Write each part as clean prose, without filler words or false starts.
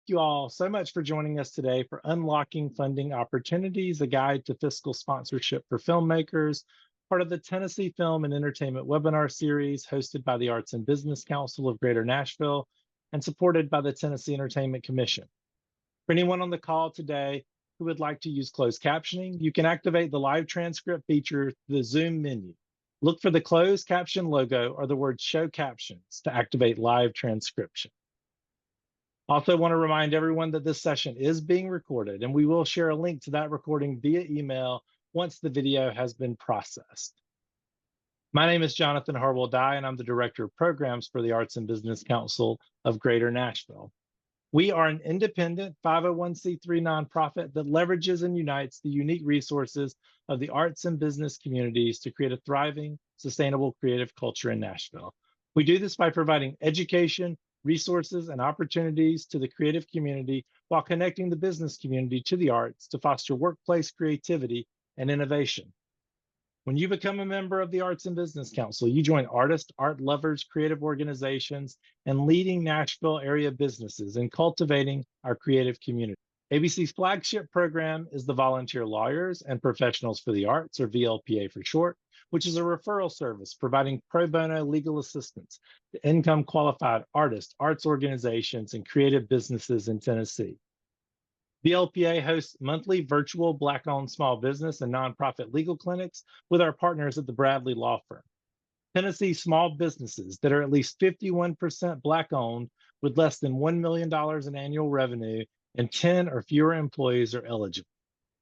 you all so much for joining us today for Unlocking Funding Opportunities, a guide to fiscal sponsorship for filmmakers, part of the Tennessee Film and Entertainment webinar series hosted by the Arts and Business Council of Greater Nashville and supported by the Tennessee Entertainment Commission. For anyone on the call today who would like to use closed captioning, you can activate the live transcript feature through the Zoom menu. Look for the closed caption logo or the word show captions to activate live transcription. Also want to remind everyone that this session is being recorded, and we will share a link to that recording via email once the video has been processed. My name is Jonathan Harwell-Dye, and I'm the Director of Programs for the Arts and Business Council of Greater Nashville. We are an independent 501c3 nonprofit that leverages and unites the unique resources of the arts and business communities to create a thriving, sustainable creative culture in Nashville. We do this by providing education, resources, and opportunities to the creative community while connecting the business community to the arts to foster workplace creativity and innovation. When you become a member of the Arts and Business Council, you join artists, art lovers, creative organizations, and leading Nashville area businesses in cultivating our creative community. ABC's flagship program is the Volunteer Lawyers and Professionals for the Arts, or VLPA for short, which is a referral service providing pro bono legal assistance to income qualified artists, arts organizations, and creative businesses in Tennessee. VLPA hosts monthly virtual Black-owned small business and nonprofit legal clinics with our partners at the Bradley Law Firm. Tennessee small businesses that are at least 51% Black-owned with less than $1 million in annual revenue and 10 or fewer employees are eligible.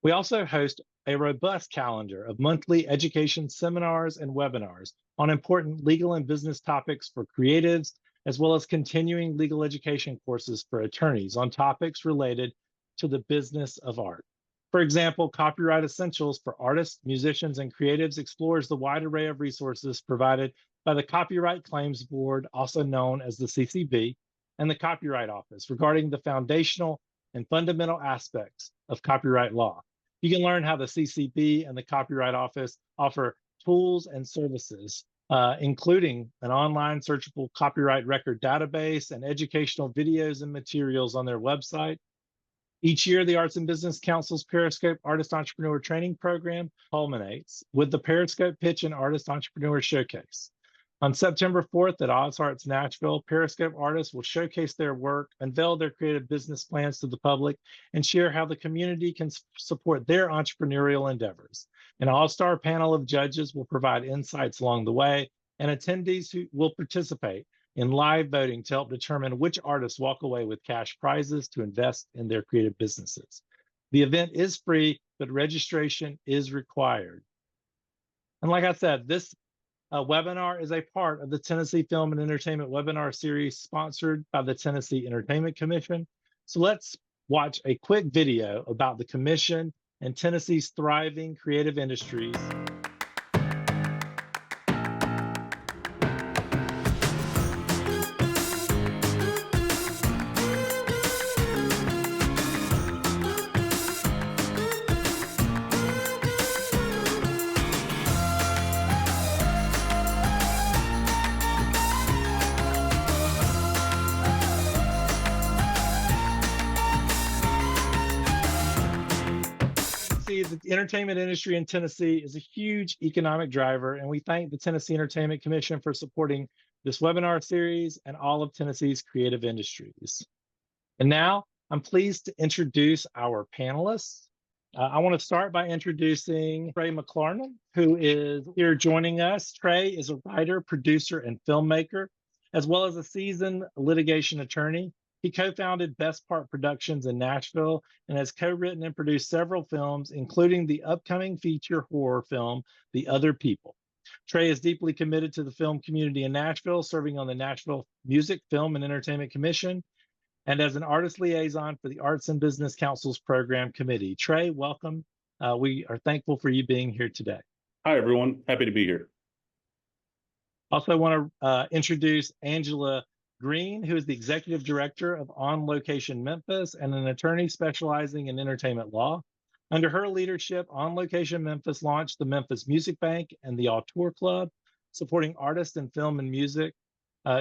We also host a robust calendar of monthly education seminars and webinars on important legal and business topics for creatives, as well as continuing legal education courses for attorneys on topics related to the business of art. For example, Copyright Essentials for Artists, Musicians, and Creatives explores the wide array of resources provided by the Copyright Claims Board, also known as the CCB, and the Copyright Office regarding the foundational and fundamental aspects of copyright law. You can learn how the CCB and the Copyright Office offer tools and services, including an online searchable copyright record database and educational videos and materials on their website. Each year, the Arts and Business Council's Periscope Artist Entrepreneur Training Program culminates with the Periscope Pitch and Artist Entrepreneur Showcase. On September 4th at OzArts Nashville, Periscope artists will showcase their work, unveil their creative business plans to the public, and share how the community can support their entrepreneurial endeavors. An all-star panel of judges will provide insights along the way, and attendees who will participate in live voting to help determine which artists walk away with cash prizes to invest in their creative businesses. The event is free, but registration is required. And like I said, this webinar is a part of the Tennessee Film and Entertainment webinar series sponsored by the Tennessee Entertainment Commission. So let's watch a quick video about the commission and Tennessee's thriving creative industries. The entertainment industry in Tennessee is a huge economic driver, and we thank the Tennessee Entertainment Commission for supporting this webinar series and all of Tennessee's creative industries. And now I'm pleased to introduce our panelists. I want to start by introducing Trey McClarnon, who is here joining us. Trey is a writer, producer, and filmmaker, as well as a seasoned litigation attorney. He co-founded Best Part Productions in Nashville and has co-written and produced several films, including the upcoming feature horror film, The Other People. Trey is deeply committed to the film community in Nashville, serving on the Nashville Music, Film, and Entertainment Commission, and as an artist liaison for the Arts and Business Council's Program Committee. Trey, welcome. We are thankful for you being here today. Hi, everyone. Happy to be here. Also want to introduce Angela Green, who is the Executive Director of On Location Memphis and an attorney specializing in entertainment law. Under her leadership, On Location Memphis launched the Memphis Music Bank and the Auteur Club, supporting artists in film and music.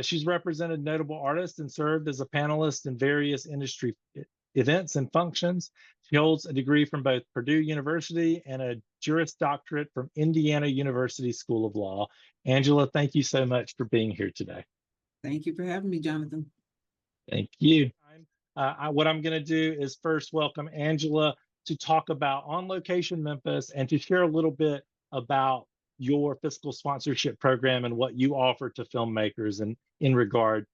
She's represented notable artists and served as a panelist in various industry events and functions. She holds a degree from both Purdue University and a Juris Doctorate from Indiana University School of Law. Angela, thank you so much for being here today. Thank you for having me, Jonathan. Thank you. What I'm going to do is first welcome Angela to talk about On Location Memphis and to share a little bit about your fiscal sponsorship program and what you offer to filmmakers and in regard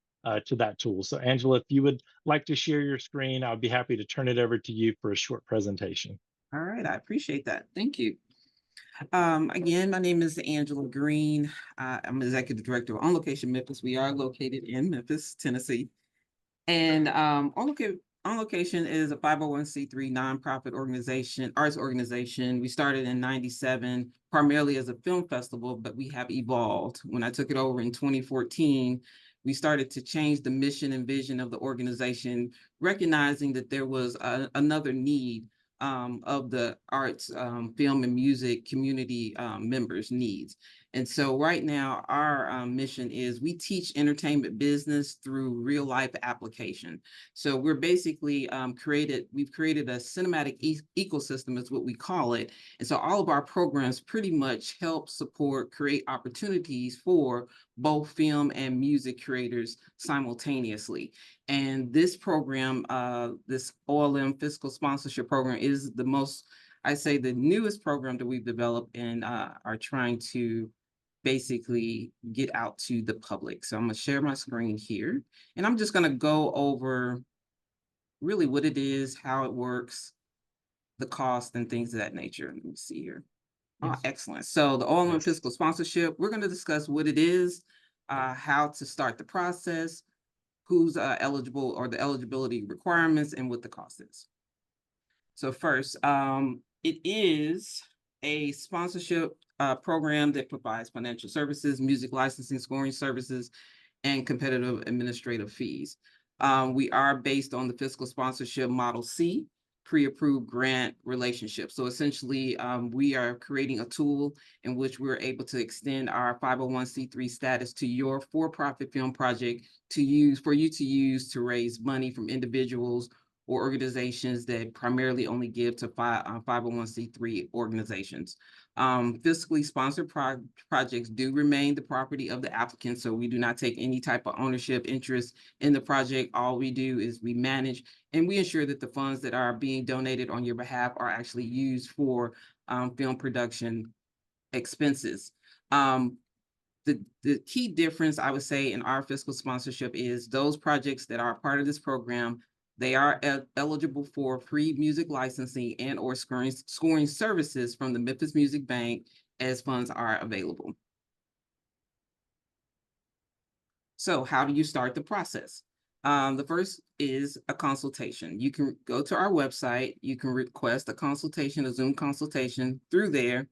to that tool. So Angela, if you would like to share your screen, I'd be happy to turn it over to you for a short presentation. All right, I appreciate that. Thank you. Again, my name is Angela Green. I'm Executive Director of On Location Memphis. We are located in Memphis, Tennessee. And On Location is a 501c3 nonprofit organization, arts organization. We started in '97, primarily as a film festival, but we have evolved. When I took it over in 2014, we started to change the mission and vision of the organization, recognizing that there was another need of the arts, film and music community members' needs. And so right now, our mission is we teach entertainment business through real life application. So we're basically we've created a cinematic ecosystem is what we call it. And so all of our programs pretty much help support, create opportunities for both film and music creators simultaneously. And this program, this OLM fiscal sponsorship program is the most, I say the newest program that we've developed and are trying to basically get out to the public. So I'm going to share my screen here, and I'm just going to go over really what it is, how it works, the cost, and things of that nature. Let me see here. Yes. Excellent. So the all-in fiscal sponsorship, we're going to discuss what it is, how to start the process, who's eligible or the eligibility requirements, and what the cost is. So first, it is a sponsorship program that provides financial services, music licensing, scoring services, and competitive administrative fees. We are based on the fiscal sponsorship model C, pre-approved grant relationship. So essentially, we are creating a tool in which we're able to extend our 501c3 status to your for-profit film project for you to use to raise money from individuals or organizations that primarily only give to 501c3 organizations. Fiscally sponsored projects do remain the property of the applicant, so we do not take any type of ownership interest in the project. All we do is we manage and we ensure that the funds that are being donated on your behalf are actually used for film production expenses. The key difference, I would say, in our fiscal sponsorship is those projects that are part of this program, they are eligible for free music licensing and or scoring services from the Memphis Music Bank as funds are available. So how do you start the process? The first is a consultation. You can go to our website, you can request a consultation, a Zoom consultation through there.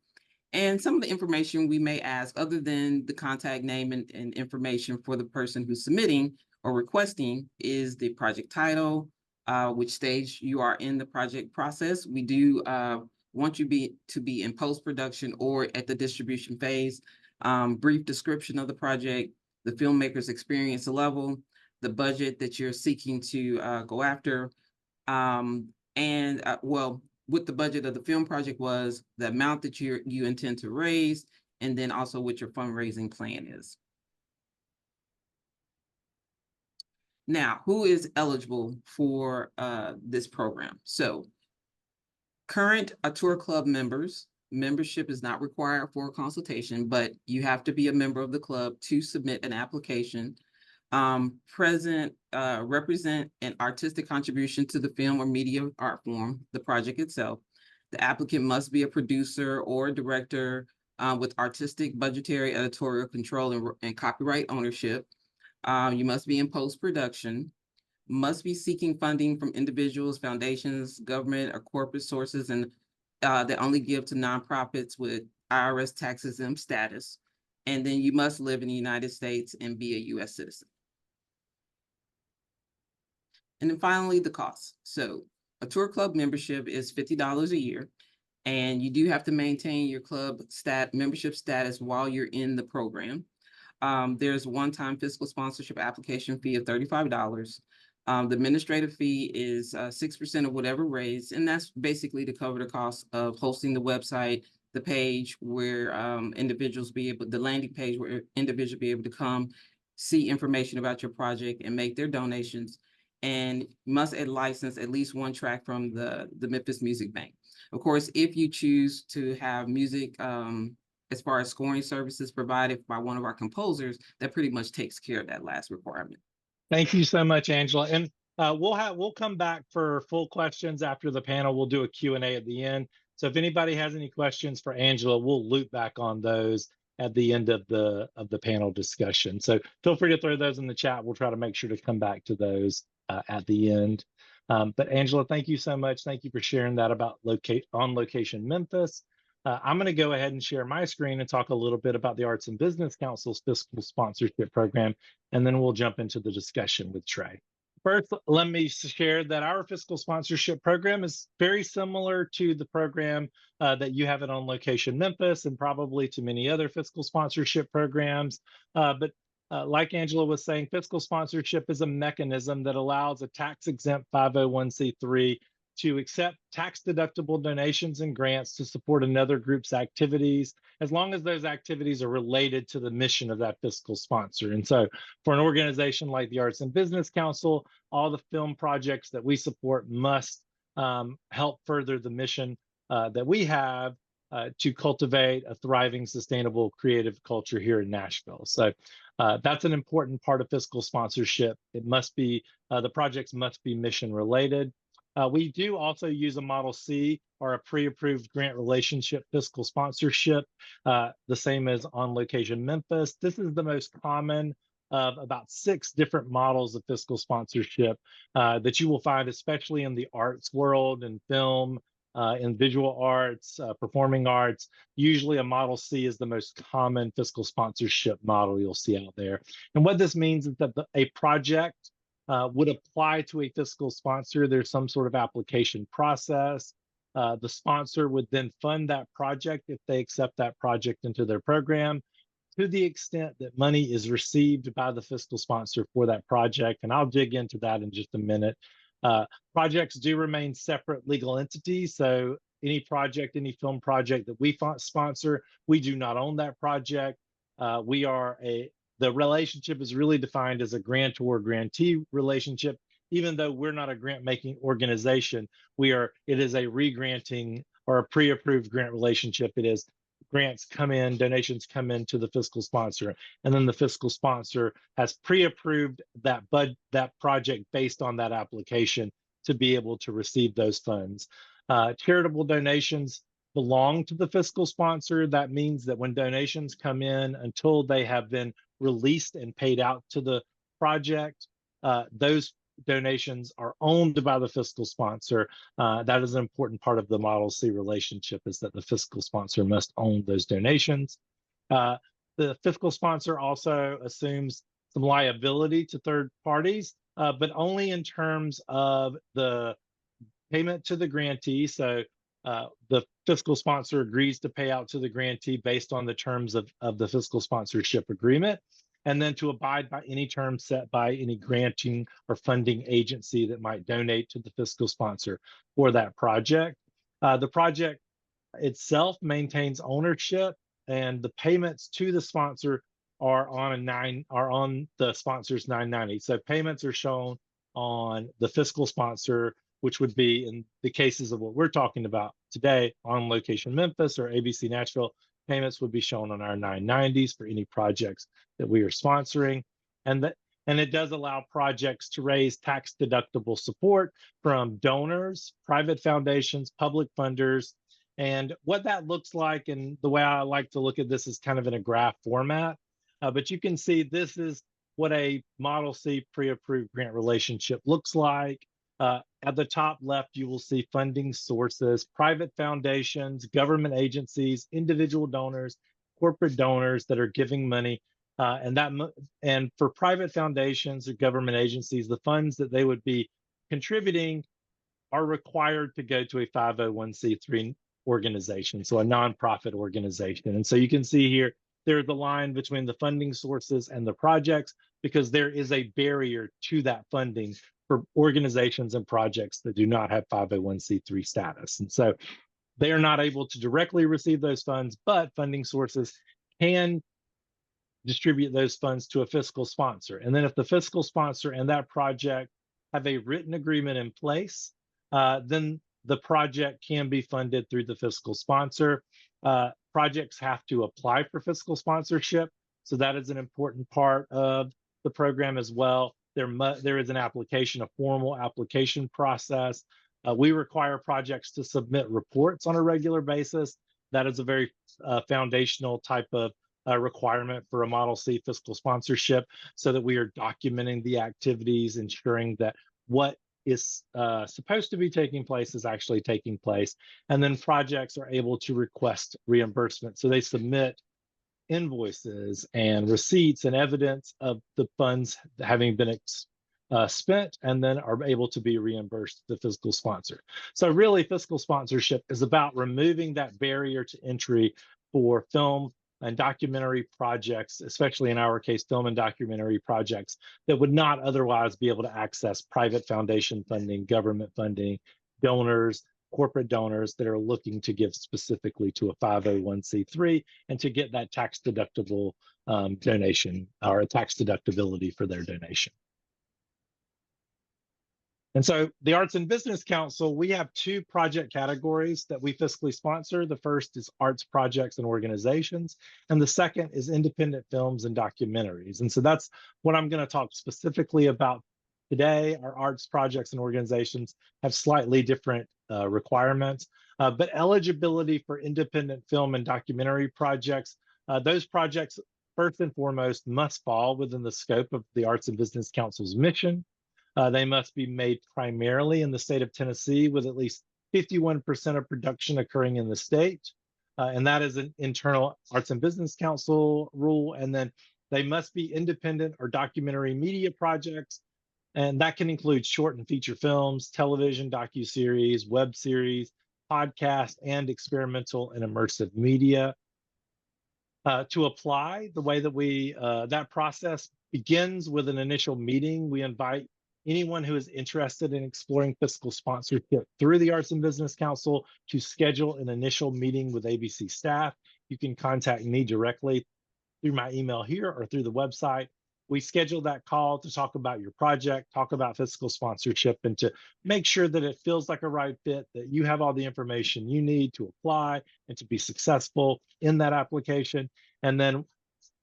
And some of the information we may ask, other than the contact name and information for the person who's submitting or requesting, is the project title, which stage you are in the project process. We do want you to be in post-production or at the distribution phase, brief description of the project, the filmmaker's experience level, the budget that you're seeking to go after, what the budget of the film project was, the amount that you intend to raise, and then also what your fundraising plan is. Now, who is eligible for this program? So current tour club members, membership is not required for a consultation, but you have to be a member of the club to submit an application. Represent an artistic contribution to the film or media art form, the project itself. The applicant must be a producer or a director with artistic, budgetary, editorial control and copyright ownership. You must be in post-production, must be seeking funding from individuals, foundations, government, or corporate sources, and that only give to nonprofits with IRS tax-exempt status. And then you must live in the United States and be a U.S. citizen. And then finally, the cost. So a tour club membership is $50 a year, and you do have to maintain your club membership status while you're in the program. There's one-time fiscal sponsorship application fee of $35. The administrative fee is 6% of whatever raised, and that's basically to cover the cost of hosting the website, the page where individuals be able, the landing page where individuals be able to come, see information about your project and make their donations, and must license at least one track from the Memphis Music Bank. Of course, if you choose to have music as far as scoring services provided by one of our composers, that pretty much takes care of that last requirement. Thank you so much, Angela. And we'll come back for full questions after the panel. We'll do a Q&A at the end. So if anybody has any questions for Angela, we'll loop back on those at the end of the panel discussion. So feel free to throw those in the chat. We'll try to make sure to come back to those at the end. But Angela, thank you so much. Thank you for sharing that about On Location Memphis. I'm going to go ahead and share my screen and talk a little bit about the Arts and Business Council's fiscal sponsorship program, and then we'll jump into the discussion with Trey. First, let me share that our fiscal sponsorship program is very similar to the program that you have at On Location Memphis and probably to many other fiscal sponsorship programs. But like Angela was saying, fiscal sponsorship is a mechanism that allows a tax-exempt 501c3 to accept tax-deductible donations and grants to support another group's activities, as long as those activities are related to the mission of that fiscal sponsor. And so for an organization like the Arts and Business Council, all the film projects that we support must help further the mission that we have to cultivate a thriving, sustainable, creative culture here in Nashville. So that's an important part of fiscal sponsorship. It must be, the projects must be mission related. We do also use a Model C or a pre-approved grant relationship fiscal sponsorship, the same as On Location Memphis. This is the most common of about 6 different models of fiscal sponsorship that you will find, especially in the arts world and film, in visual arts, performing arts. Usually a Model C is the most common fiscal sponsorship model you'll see out there. And what this means is that a project would apply to a fiscal sponsor. There's some sort of application process. The sponsor would then fund that project if they accept that project into their program, to the extent that money is received by the fiscal sponsor for that project. And I'll dig into that in just a minute. Projects do remain separate legal entities. So any project, any film project that we sponsor, we do not own that project. The relationship is really defined as a grantor-grantee relationship. Even though we're not a grant-making organization, it is a re-granting or a pre-approved grant relationship. It is grants come in, donations come in to the fiscal sponsor, and then the fiscal sponsor has pre-approved that project based on that application to be able to receive those funds. Charitable donations belong to the fiscal sponsor. That means that when donations come in, until they have been released and paid out to the project, those donations are owned by the fiscal sponsor. That is an important part of the Model C relationship, is that the fiscal sponsor must own those donations. The fiscal sponsor also assumes some liability to third parties, but only in terms of the payment to the grantee. So the fiscal sponsor agrees to pay out to the grantee based on the terms of the fiscal sponsorship agreement, and then to abide by any terms set by any granting or funding agency that might donate to the fiscal sponsor for that project. The project itself maintains ownership, and the payments to the sponsor are on the sponsor's 990. So payments are shown on the fiscal sponsor, which would be, in the cases of what we're talking about today, On Location Memphis or ABC Nashville, payments would be shown on our 990s for any projects that we are sponsoring. And it does allow projects to raise tax-deductible support from donors, private foundations, public funders. And what that looks like, and the way I like to look at this, is kind of in a graph format. But you can see this is what a Model C pre-approved grant relationship looks like. At the top left, you will see funding sources: private foundations, government agencies, individual donors, corporate donors that are giving money. And for private foundations or government agencies, the funds that they would be contributing are required to go to a 501c3 organization, so a nonprofit organization. And so you can see here there's a line between the funding sources and the projects because there is a barrier to that funding for organizations and projects that do not have 501c3 status. And so they are not able to directly receive those funds, but funding sources can distribute those funds to a fiscal sponsor. And then if the fiscal sponsor and that project have a written agreement in place, then the project can be funded through the fiscal sponsor. Projects have to apply for fiscal sponsorship. So that is an important part of the program as well. There is an application, a formal application process. We require projects to submit reports on a regular basis. That is a very foundational type of requirement for a Model C fiscal sponsorship, so that we are documenting the activities, ensuring that what is supposed to be taking place is actually taking place. And then projects are able to request reimbursement. So they submit invoices and receipts and evidence of the funds having been spent, and then are able to be reimbursed to the fiscal sponsor. So really, fiscal sponsorship is about removing that barrier to entry for film and documentary projects, especially in our case, film and documentary projects that would not otherwise be able to access private foundation funding, government funding, donors, corporate donors that are looking to give specifically to a 501c3 and to get that tax deductible donation or a tax deductibility for their donation. And so the Arts and Business Council, we have two project categories that we fiscally sponsor. The first is arts projects and organizations, and the second is independent films and documentaries. And so that's what I'm going to talk specifically about today. Our arts projects and organizations have slightly different requirements, but eligibility for independent film and documentary projects, those projects first and foremost must fall within the scope of the Arts and Business Council's mission. They must be made primarily in the state of Tennessee, with at least 51% of production occurring in the state. And that is an internal Arts and Business Council rule. And then they must be independent or documentary media projects. And that can include short and feature films, television, docuseries, web series, podcast, and experimental and immersive media. To apply, the way that that process begins with an initial meeting. We invite anyone who is interested in exploring fiscal sponsorship through the Arts and Business Council to schedule an initial meeting with ABC staff. You can contact me directly through my email here or through the website. We schedule that call to talk about your project, talk about fiscal sponsorship, and to make sure that it feels like a right fit, that you have all the information you need to apply and to be successful in that application. And then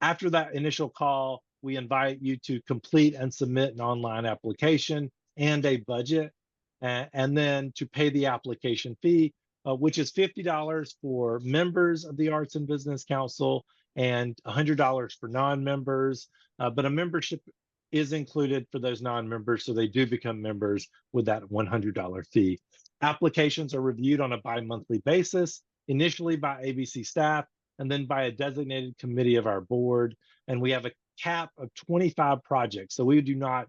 after that initial call, we invite you to complete and submit an online application and a budget, and then to pay the application fee, which is $50 for members of the Arts and Business Council and $100 for non-members. But a membership is included for those non-members, so they do become members with that $100 fee. Applications are reviewed on a bi-monthly basis, initially by ABC staff, and then by a designated committee of our board. And we have a cap of 25 projects. So we do not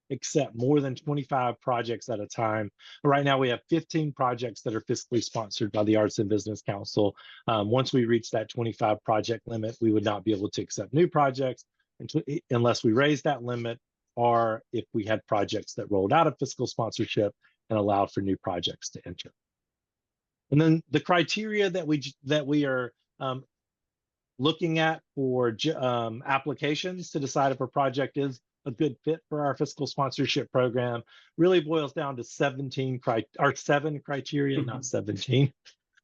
accept more than 25 projects at a time. Right now, we have 15 projects that are fiscally sponsored by the Arts and Business Council. Once we reach that 25 project limit, we would not be able to accept new projects unless we raise that limit, or if we had projects that rolled out of fiscal sponsorship and allowed for new projects to enter. And then the criteria that we are looking at for applications to decide if a project is a good fit for our fiscal sponsorship program really boils down to 7 criteria, not 17.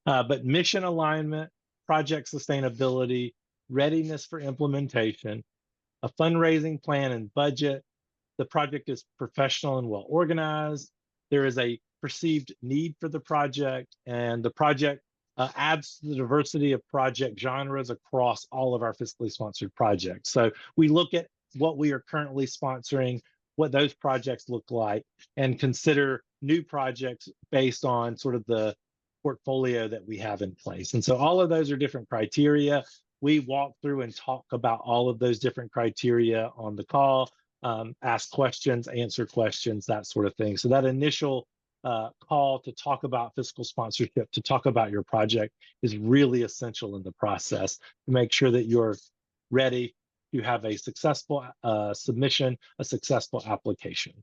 But mission alignment, project sustainability, readiness for implementation, a fundraising plan and budget, the project is professional and well organized, there is a perceived need for the project, and the project adds to the diversity of project genres across all of our fiscally sponsored projects. So we look at what we are currently sponsoring, what those projects look like, and consider new projects based on sort of the portfolio that we have in place. And so all of those are different criteria. We walk through and talk about all of those different criteria on the call, ask questions, answer questions, that sort of thing. So that initial call to talk about fiscal sponsorship, to talk about your project, is really essential in the process to make sure that you're ready to have a successful submission, a successful application.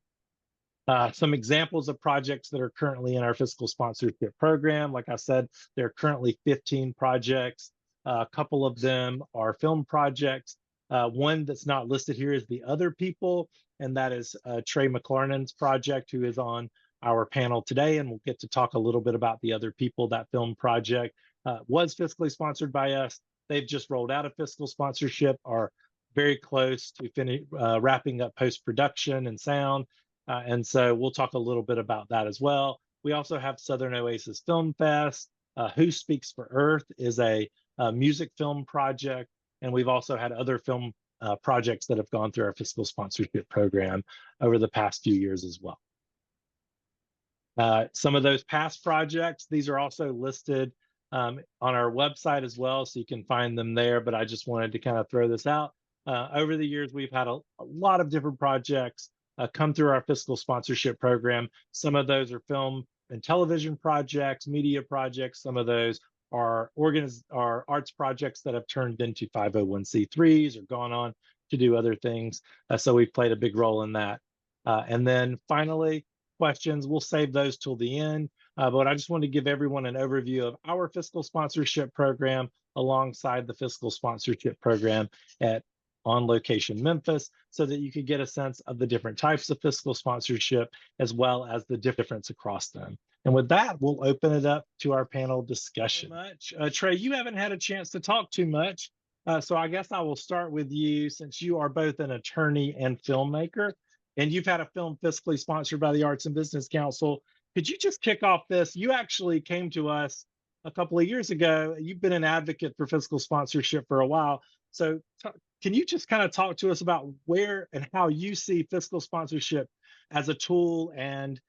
Some examples of projects that are currently in our fiscal sponsorship program. Like I said, there are currently 15 projects. A couple of them are film projects. One that's not listed here is the Other People, and that is Trey McClarnon's project, who is on our panel today, and we'll get to talk a little bit about the Other People. That film project was fiscally sponsored by us. They've just rolled out a fiscal sponsorship, are very close to wrapping up post-production and sound. And so we'll talk a little bit about that as well. We also have Southern Oasis Film Fest. Who Speaks for Earth is a music film project. And we've also had other film projects that have gone through our fiscal sponsorship program over the past few years as well. Some of those past projects, these are also listed on our website as well, so you can find them there. But I just wanted to kind of throw this out. Over the years, we've had a lot of different projects come through our fiscal sponsorship program. Some of those are film and television projects, media projects. Some of those are arts projects that have turned into 501c3s or gone on to do other things. So we've played a big role in that. And then finally, questions, we'll save those till the end. But I just want to give everyone an overview of our fiscal sponsorship program alongside the fiscal sponsorship program at On Location Memphis, so that you could get a sense of the different types of fiscal sponsorship as well as the difference across them. And with that, we'll open it up to our panel discussion. Trey, you haven't had a chance to talk too much, so I guess I will start with you, since you are both an attorney and filmmaker, and you've had a film fiscally sponsored by the Arts and Business Council. Could you just kick off this? You actually came to us a couple of years ago. You've been an advocate for fiscal sponsorship for a while. So can you just kind of talk to us about where and how you see fiscal sponsorship as a tool and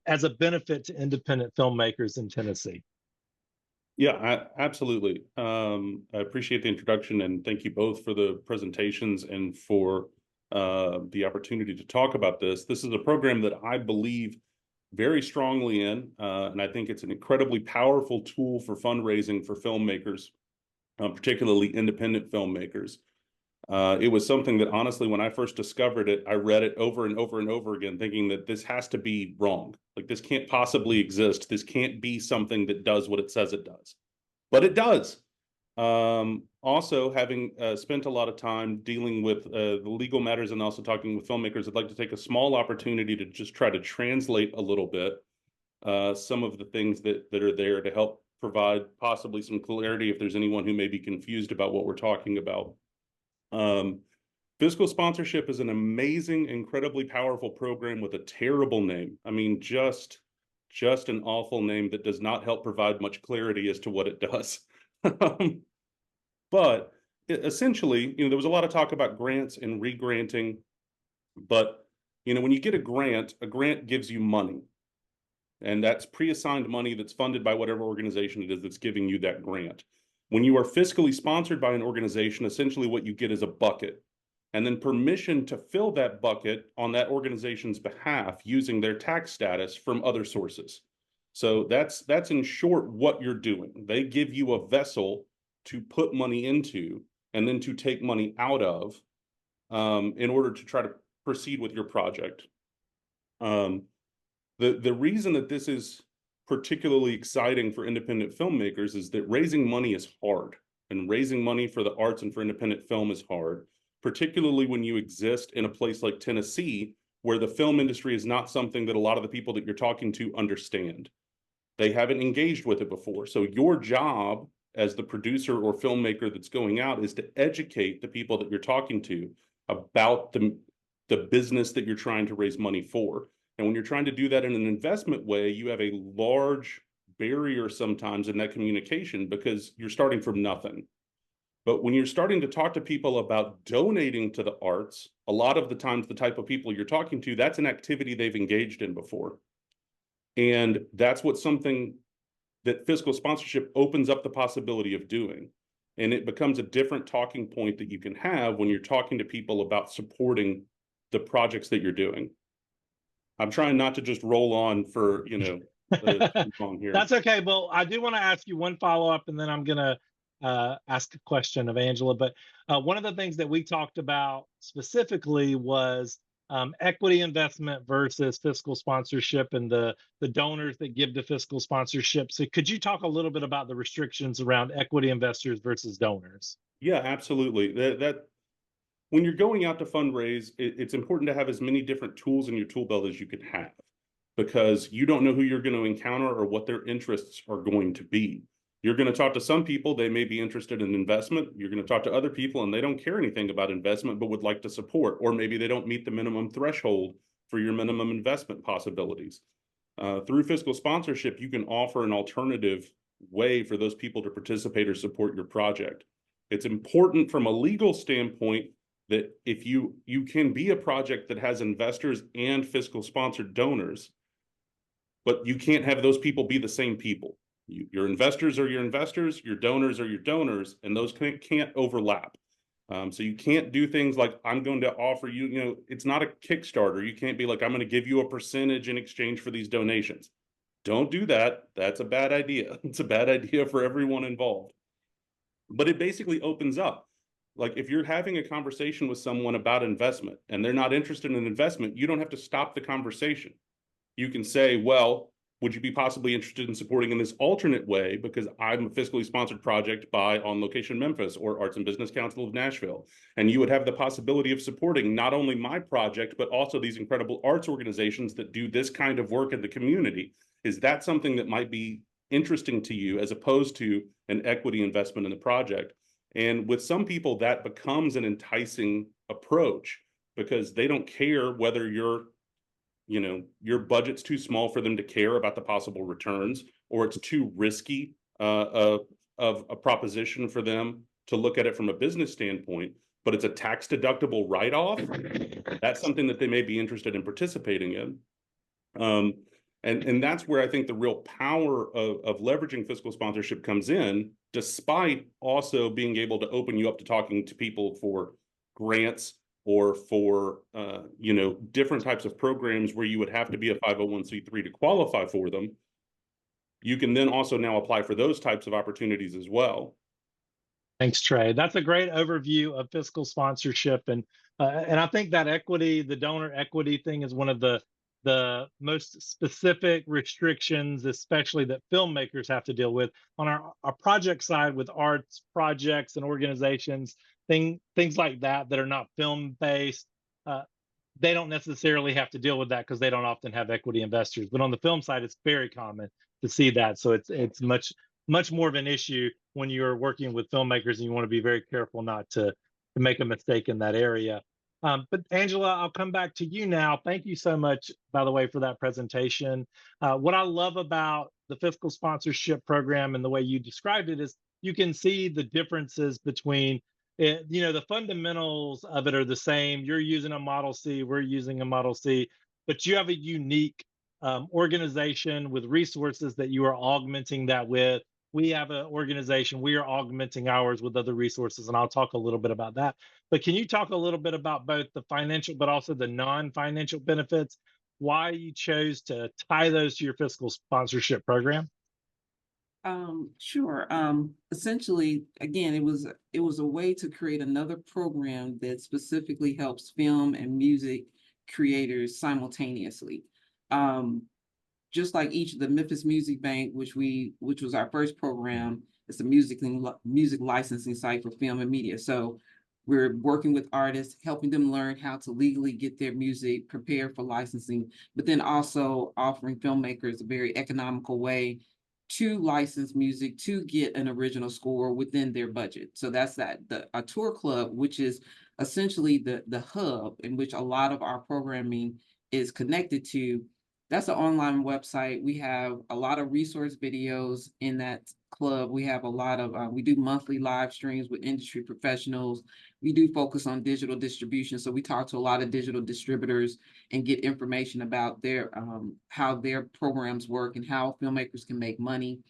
as a benefit to independent filmmakers in Tennessee? Yeah, absolutely. I appreciate the introduction, and thank you both for the presentations and for the opportunity to talk about this. This is a program that I believe very strongly in, and I think it's an incredibly powerful tool for fundraising for filmmakers, particularly independent filmmakers. It was something that, honestly, when I first discovered it, I read it over and over and over again, thinking that this has to be wrong. Like, this can't possibly exist. This can't be something that does what it says it does. But it does. Also, having spent a lot of time dealing with the legal matters and also talking with filmmakers, I'd like to take a small opportunity to just try to translate a little bit some of the things that are there to help provide possibly some clarity if there's anyone who may be confused about what we're talking about. Fiscal sponsorship is an amazing, incredibly powerful program with a terrible name. I mean, just an awful name that does not help provide much clarity as to what it does. But essentially, there was a lot of talk about grants and re-granting, but when you get a grant gives you money, and that's pre-assigned money that's funded by whatever organization it is that's giving you that grant. When you are fiscally sponsored by an organization, essentially what you get is a bucket, and then permission to fill that bucket on that organization's behalf using their tax status from other sources. So that's in short what you're doing. They give you a vessel to put money into and then to take money out of in order to try to proceed with your project. The reason that this is particularly exciting for independent filmmakers is that raising money is hard, and raising money for the arts and for independent film is hard, particularly when you exist in a place like Tennessee, where the film industry is not something that a lot of the people that you're talking to understand. They haven't engaged with it before. So your job as the producer or filmmaker that's going out is to educate the people that you're talking to about the business that you're trying to raise money for. And when you're trying to do that in an investment way, you have a large barrier sometimes in that communication because you're starting from nothing. But when you're starting to talk to people about donating to the arts, a lot of the times the type of people you're talking to, that's an activity they've engaged in before. And that's something that fiscal sponsorship opens up the possibility of doing. And it becomes a different talking point that you can have when you're talking to people about supporting the projects that you're doing. I'm trying not to just roll on for, long here. That's okay. Well, I do want to ask you one follow-up, and then I'm going to ask a question of Angela, but one of the things that we talked about specifically was equity investment versus fiscal sponsorship and the donors that give to fiscal sponsorship. So could you talk a little bit about the restrictions around equity investors versus donors? Yeah, absolutely. That when you're going out to fundraise, it's important to have as many different tools in your tool belt as you can have, because you don't know who you're going to encounter or what their interests are going to be. You're going to talk to some people, they may be interested in investment. You're going to talk to other people and they don't care anything about investment, but would like to support, or maybe they don't meet the minimum threshold for your minimum investment possibilities. Through fiscal sponsorship, you can offer an alternative way for those people to participate or support your project. It's important from a legal standpoint that if you can be a project that has investors and fiscal sponsored donors, but you can't have those people be the same people. Your investors are your investors, your donors are your donors, and those can't overlap. So you can't do things like, I'm going to offer you, it's not a Kickstarter. You can't be like, I'm going to give you a percentage in exchange for these donations. Don't do that. That's a bad idea. It's a bad idea for everyone involved. But it basically opens up. Like, if you're having a conversation with someone about investment and they're not interested in investment, you don't have to stop the conversation. You can say, well, would you be possibly interested in supporting in this alternate way? Because I'm a fiscally sponsored project by On Location Memphis or Arts and Business Council of Nashville. And you would have the possibility of supporting not only my project, but also these incredible arts organizations that do this kind of work in the community. Is that something that might be interesting to you, as opposed to an equity investment in the project? And with some people, that becomes an enticing approach, because they don't care whether your budget's too small for them to care about the possible returns, or it's too risky of a proposition for them to look at it from a business standpoint, but it's a tax deductible write-off. That's something that they may be interested in participating in. And that's where I think the real power of leveraging fiscal sponsorship comes in, despite also being able to open you up to talking to people for grants or for different types of programs where you would have to be a 501c3 to qualify for them. You can then also now apply for those types of opportunities as well. Thanks, Trey. That's a great overview of fiscal sponsorship, and I think that equity, the donor equity thing, is one of the most specific restrictions, especially that filmmakers have to deal with on our project side with arts projects and organizations, things like that are not film based. They don't necessarily have to deal with that because they don't often have equity investors. But on the film side, it's very common to see that. So it's much more of an issue when you're working with filmmakers and you want to be very careful not to make a mistake in that area. But Angela, I'll come back to you now. Thank you so much, by the way, for that presentation. What I love about the fiscal sponsorship program and the way you described it is you can see the differences between it, the fundamentals of it are the same. You're using a Model C, we're using a Model C, but you have a unique organization with resources that you are augmenting that with. We have an organization, we are augmenting ours with other resources, and I'll talk a little bit about that. But can you talk a little bit about both the financial, but also the non-financial benefits, why you chose to tie those to your fiscal sponsorship program? Sure. Essentially, again, it was a way to create another program that specifically helps film and music creators simultaneously. Just like each of the Memphis Music Bank, which was our first program, it's a music licensing site for film and media. So we're working with artists, helping them learn how to legally get their music prepared for licensing, but then also offering filmmakers a very economical way to license music to get an original score within their budget. So that's that. A tour club, which is essentially the hub in which a lot of our programming is connected to. That's an online website. We have a lot of resource videos in that club. We have a lot of, we do monthly live streams with industry professionals. We do focus on digital distribution. So we talk to a lot of digital distributors and get information about their, how their programs work and how filmmakers can make money.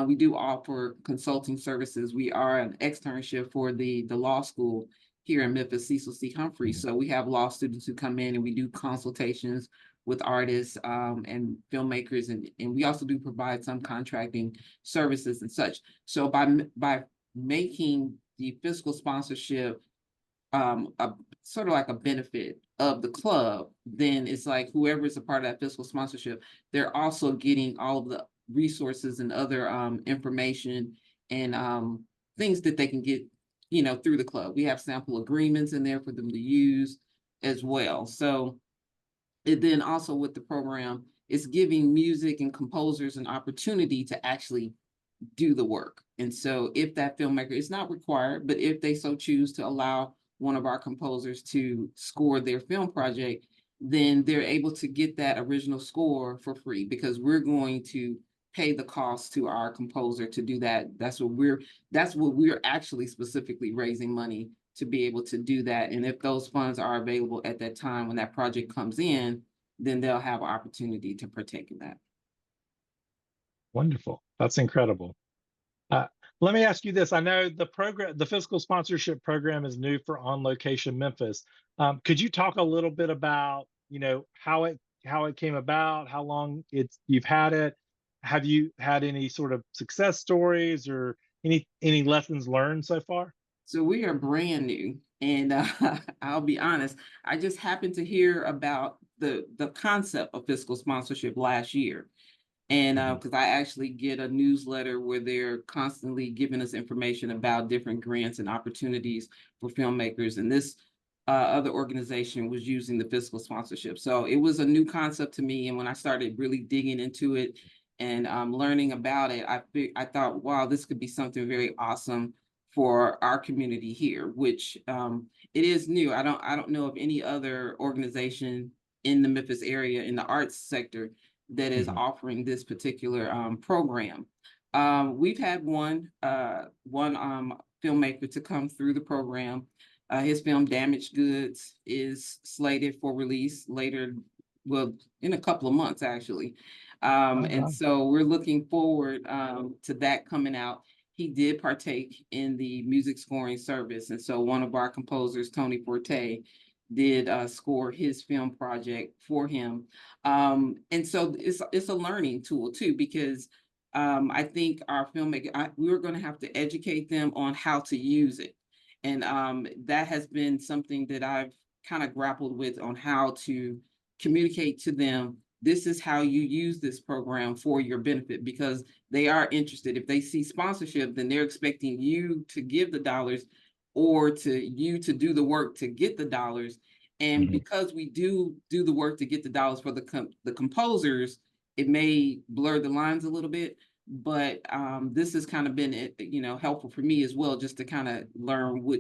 We do offer consulting services. We are an externship for the law school here in Memphis, Cecil C. Humphrey. So we have law students who come in and we do consultations with artists and filmmakers, and we also do provide some contracting services and such. So by making the fiscal sponsorship a sort of like a benefit of the club, then it's like whoever is a part of that fiscal sponsorship, they're also getting all of the resources and other information and things that they can get, you know, through the club. We have sample agreements in there for them to use as well. So and then also with the program, it's giving music and composers an opportunity to actually do the work. And so if that filmmaker is not required, but if they so choose to allow one of our composers to score their film project, then they're able to get that original score for free because we're going to pay the cost to our composer to do that. That's what we're actually specifically raising money to be able to do that. And if those funds are available at that time when that project comes in, then they'll have an opportunity to partake in that. Wonderful. That's incredible. Uh, Let me ask you this. I know the fiscal sponsorship program is new for On Location Memphis. Could you talk a little bit about, you know, how it came about, how long you've had it? Have you had any sort of success stories or any lessons learned so far? So we are brand new, and I'll be honest, I just happened to hear about the concept of fiscal sponsorship last year. And Mhm. because I actually get a newsletter where they're constantly giving us information about different grants and opportunities for filmmakers. And this other organization was using the fiscal sponsorship. So it was a new concept to me. And when I started really digging into it and learning about it, I thought, wow, this could be something very awesome for our community here, which it is new. I don't know of any other organization in the Memphis area in the arts sector that is Mhm. offering this particular program. We've had one filmmaker to come through the program. His film Damaged Goods is slated for release later, well, in a couple of months actually. Oh, And wow. so we're looking forward to that coming out. He did partake in the music scoring service. And so one of our composers, Tony Forte, did score his film project for him. And so it's a learning tool too, because I think our filmmaker, we're going to have to educate them on how to use it. And that has been something that I've kind of grappled with on how to communicate to them. This is how you use this program for your benefit because they are interested. If they see sponsorship, then they're expecting you to give the dollars or you to do the work to get the dollars. And Mhm. because we do the work to get the dollars for the composers, it may blur the lines a little bit. But this has kind of been, you know, helpful for me as well, just to kind of learn what,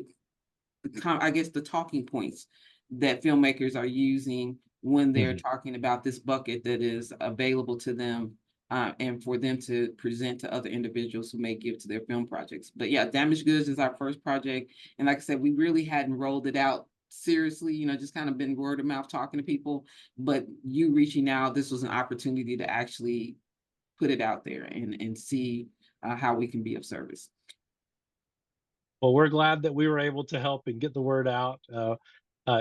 I guess, the talking points that filmmakers are using when they're Mhm. talking about this bucket that is available to them and for them to present to other individuals who may give to their film projects. But yeah, Damaged Goods is our first project. And like I said, we really hadn't rolled it out seriously, you know, just kind of been word of mouth talking to people. But you reaching out, this was an opportunity to actually put it out there and see how we can be of service. Well, we're glad that we were able to help and get the word out.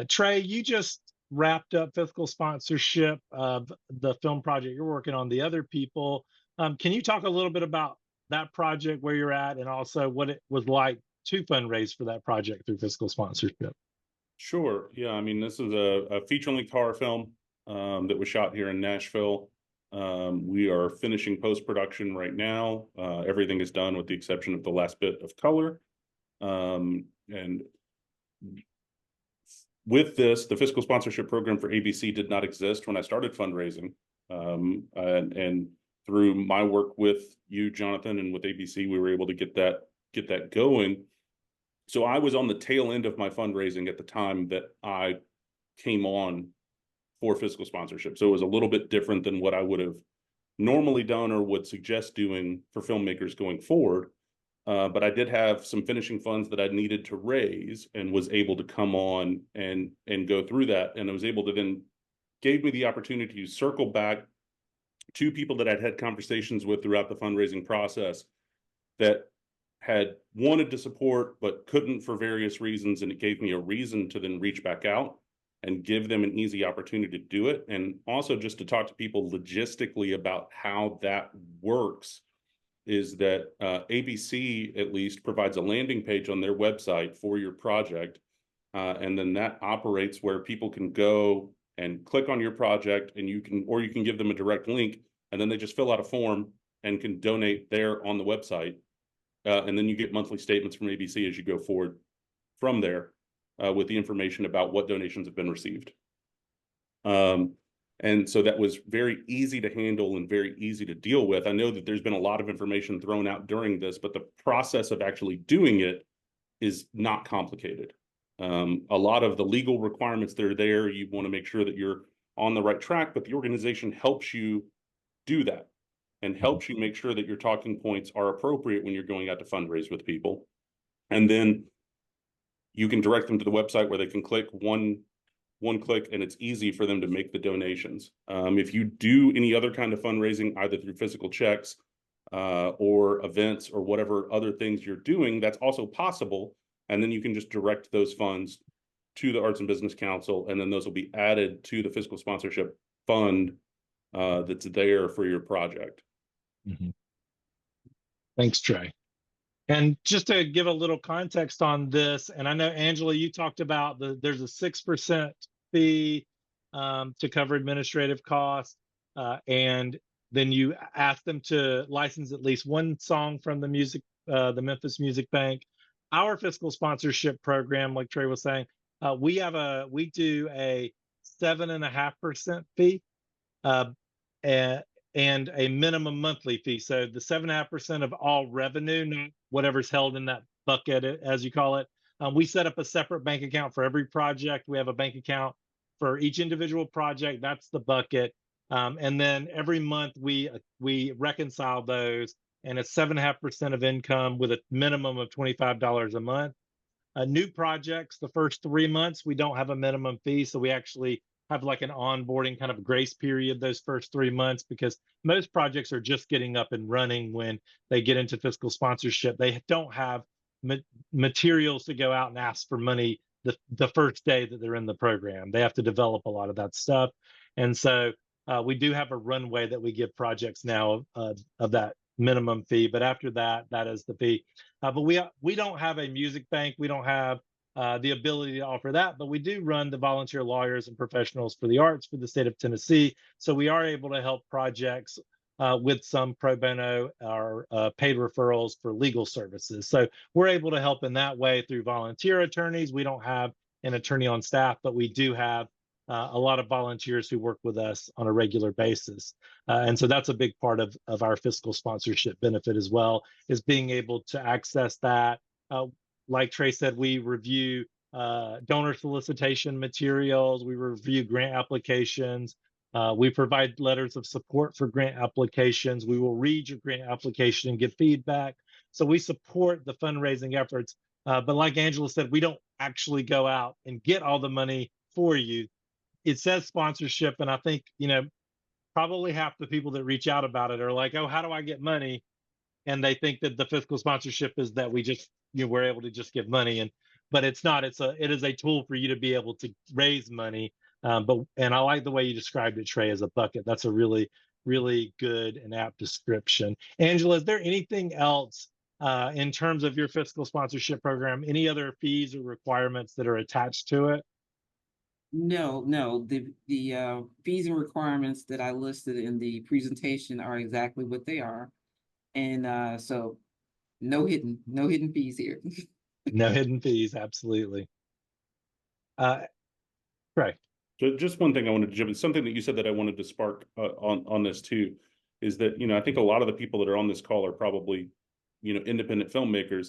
Trey, you just wrapped up fiscal sponsorship of the film project you're working on, The Other People. Can you talk a little bit about that project, where you're at, and also what it was like to fundraise for that project through fiscal sponsorship? Sure. Yeah. I mean, this is a feature-length horror film that was shot here in Nashville. We are finishing post-production right now. Everything is done with the exception of the last bit of color. And with this, the fiscal sponsorship program for ABC did not exist when I started fundraising. And through my work with you, Jonathan, and with ABC, we were able to get that going. So I was on the tail end of my fundraising at the time that I came on for fiscal sponsorship. So it was a little bit different than what I would have normally done or would suggest doing for filmmakers going forward. But I did have some finishing funds that I needed to raise and was able to come on and go through that. And I was able to then gave me the opportunity to circle back to people that I'd had conversations with throughout the fundraising process that had wanted to support but couldn't for various reasons. And it gave me a reason to then reach back out and give them an easy opportunity to do it. And also just to talk to people logistically about how that works is that ABC at least provides a landing page on their website for your project. And then that operates where people can go and click on your project, and you can give them a direct link, and then they just fill out a form and can donate there on the website. And then you get monthly statements from ABC as you go forward from there with the information about what donations have been received. And so that was very easy to handle and very easy to deal with. I know that there's been a lot of information thrown out during this, but the process of actually doing it is not complicated. A lot of the legal requirements that are there, you want to make sure that you're on the right track, but the organization helps you do that and helps you make sure that your talking points are appropriate when you're going out to fundraise with people. And then you can direct them to the website where they can click one click, and it's easy for them to make the donations. If you do any other kind of fundraising, either through physical checks or events or whatever other things you're doing, that's also possible. And then you can just direct those funds to the Arts and Business Council, and then those will be added to the fiscal sponsorship fund that's there for your project. Mm-hmm. Thanks, Trey. And just to give a little context on this, and I know, Angela, you talked about there's a 6% fee to cover administrative costs, and then you ask them to license at least one song from the Memphis Music Bank. Our fiscal sponsorship program, like Trey was saying, we do a 7.5% fee and a minimum monthly fee. So the 7.5% of all revenue, not whatever's held in that bucket, as you call it. We set up a separate bank account for every project. We have a bank account for each individual project. That's the bucket. And then every month we reconcile those, and it's 7.5% of income with a minimum of $25 a month. New projects, the first 3 months, we don't have a minimum fee. So we actually have like an onboarding kind of grace period those first 3 months, because most projects are just getting up and running when they get into fiscal sponsorship. They don't have materials to go out and ask for money the first day that they're in the program. They have to develop a lot of that stuff. And so we do have a runway that we give projects now of that minimum fee, but after that, that is the fee. But we don't have a music bank. We don't have the ability to offer that, but we do run the volunteer lawyers and professionals for the arts for the state of Tennessee. So we are able to help projects with some pro bono or paid referrals for legal services. So we're able to help in that way through volunteer attorneys. We don't have an attorney on staff, but we do have a lot of volunteers who work with us on a regular basis. And so that's a big part of our fiscal sponsorship benefit as well, is being able to access that. Like Trey said, we review donor solicitation materials, we review grant applications, we provide letters of support for grant applications. We will read your grant application and give feedback. So we support the fundraising efforts. But like Angela said, we don't actually go out and get all the money for you. It says sponsorship, and I think, probably half the people that reach out about it are like, oh, how do I get money? And they think that the fiscal sponsorship is that we just, we're able to just give money, but it's not. It is a tool for you to be able to raise money. And I like the way you described it, Trey, as a bucket. That's a really, really good and apt description. Angela, is there anything else in terms of your fiscal sponsorship program? Any other fees or requirements that are attached to it? No. The fees and requirements that I listed in the presentation are exactly what they are. And so no hidden fees here. No hidden fees, absolutely. Right. So just one thing I wanted to jump in, something that you said that I wanted to spark on this too, is that, I think a lot of the people that are on this call are probably, independent filmmakers.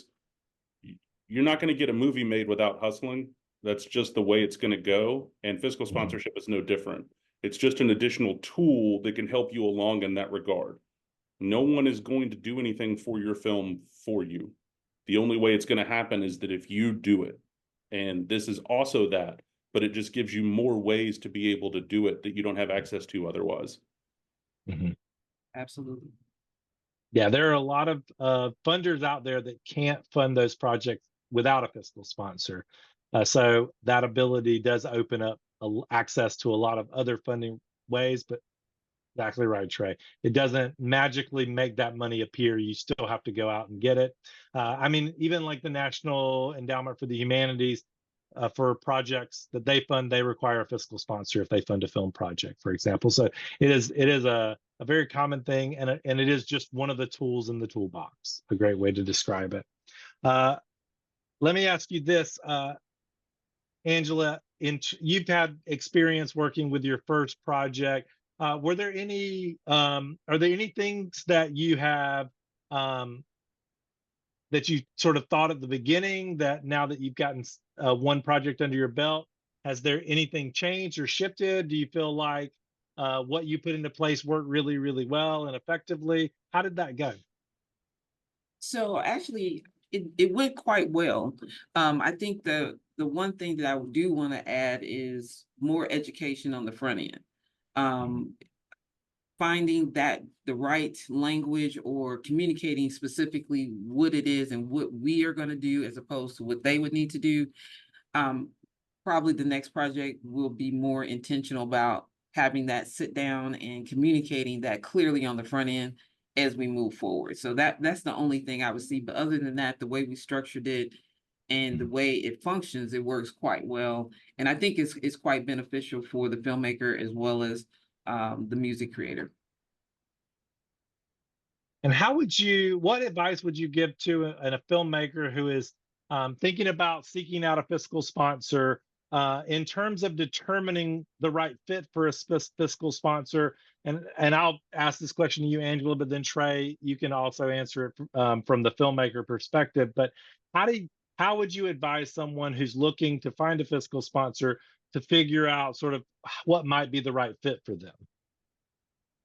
You're not going to get a movie made without hustling. That's just the way it's going to go. And fiscal sponsorship is no different. It's just an additional tool that can help you along in that regard. No one is going to do anything for your film for you. The only way it's going to happen is that if you do it. And this is also that, but it just gives you more ways to be able to do it that you don't have access to otherwise. Mm-hmm. Absolutely. Yeah, there are a lot of funders out there that can't fund those projects without a fiscal sponsor. So that ability does open up access to a lot of other funding ways, but Exactly right, Trey. It doesn't magically make that money appear. You still have to go out and get it. I mean, even like the National Endowment for the Humanities, for projects that they fund, they require a fiscal sponsor if they fund a film project, for example. So it is a very common thing, and it is just one of the tools in the toolbox. A great way to describe it. Uh, Let me ask you this, Angela. You've had experience working with your first project. Were there any? Are there any things that you have um, that you sort of thought at the beginning that now that you've gotten one project under your belt, has there anything changed or shifted? Do you feel like what you put into place worked really, really well and effectively? How did that go? So actually, it went quite well. I think the one thing that I do want to add is more education on the front end. Um, Finding that the right language or communicating specifically what it is and what we are going to do as opposed to what they would need to do. Um, Probably the next project will be more intentional about having that sit down and communicating that clearly on the front end as we move forward. So that's the only thing I would see. But other than that, the way we structured it and the way it functions, it works quite well. And I think it's quite beneficial for the filmmaker as well as the music creator. And what advice would you give to a filmmaker who is thinking about seeking out a fiscal sponsor in terms of determining the right fit for a fiscal sponsor? And I'll ask this question to you, Angela, but then Trey, you can also answer it from the filmmaker perspective. But how would you advise someone who's looking to find a fiscal sponsor to figure out sort of what might be the right fit for them?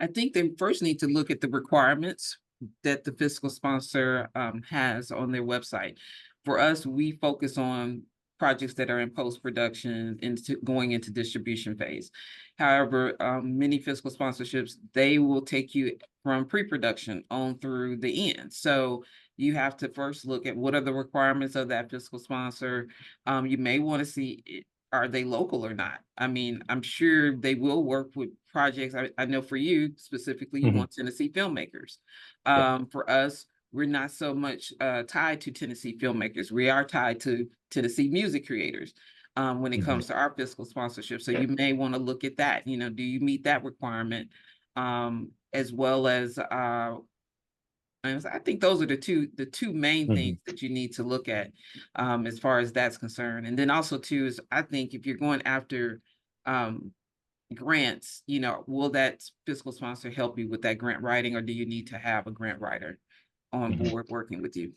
I think they first need to look at the requirements that the fiscal sponsor has on their website. For us, we focus on projects that are in post-production into going into distribution phase. However, many fiscal sponsorships, they will take you from pre-production on through the end. So you have to first look at what are the requirements of that fiscal sponsor. You may want to see, are they local or not? I mean, I'm sure they will work with projects. I know for you specifically, you want Tennessee filmmakers. For us, we're not so much tied to Tennessee filmmakers. We are tied to Tennessee music creators when it comes to our fiscal sponsorship. So you may want to look at that. You know, do you meet that requirement? As well as I think those are the two main things that you need to look at as far as that's concerned. And then also too is I think if you're going after grants, you know, will that fiscal sponsor help you with that grant writing, or do you need to have a grant writer on board working with you?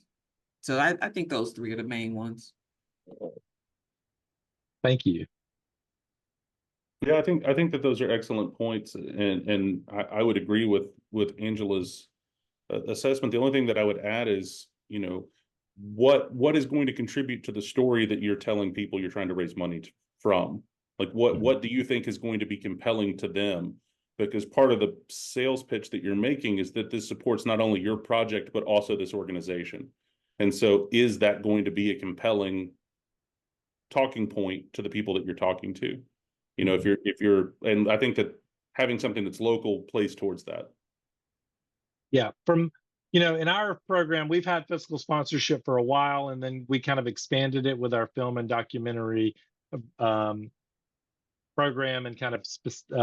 So I think those three are the main ones. Thank you. Yeah, I think that those are excellent points, and I would agree with Angela's assessment. The only thing that I would add is, you know, what is going to contribute to the story that you're telling people you're trying to raise money from? Like what do you think is going to be compelling to them? Because part of the sales pitch that you're making is that this supports not only your project, but also this organization. And so is that going to be a compelling talking point to the people that you're talking to? You know, if you're, and I think that having something that's local plays towards that. Yeah, in our program, we've had fiscal sponsorship for a while, and then we kind of expanded it with our film and documentary program, and kind of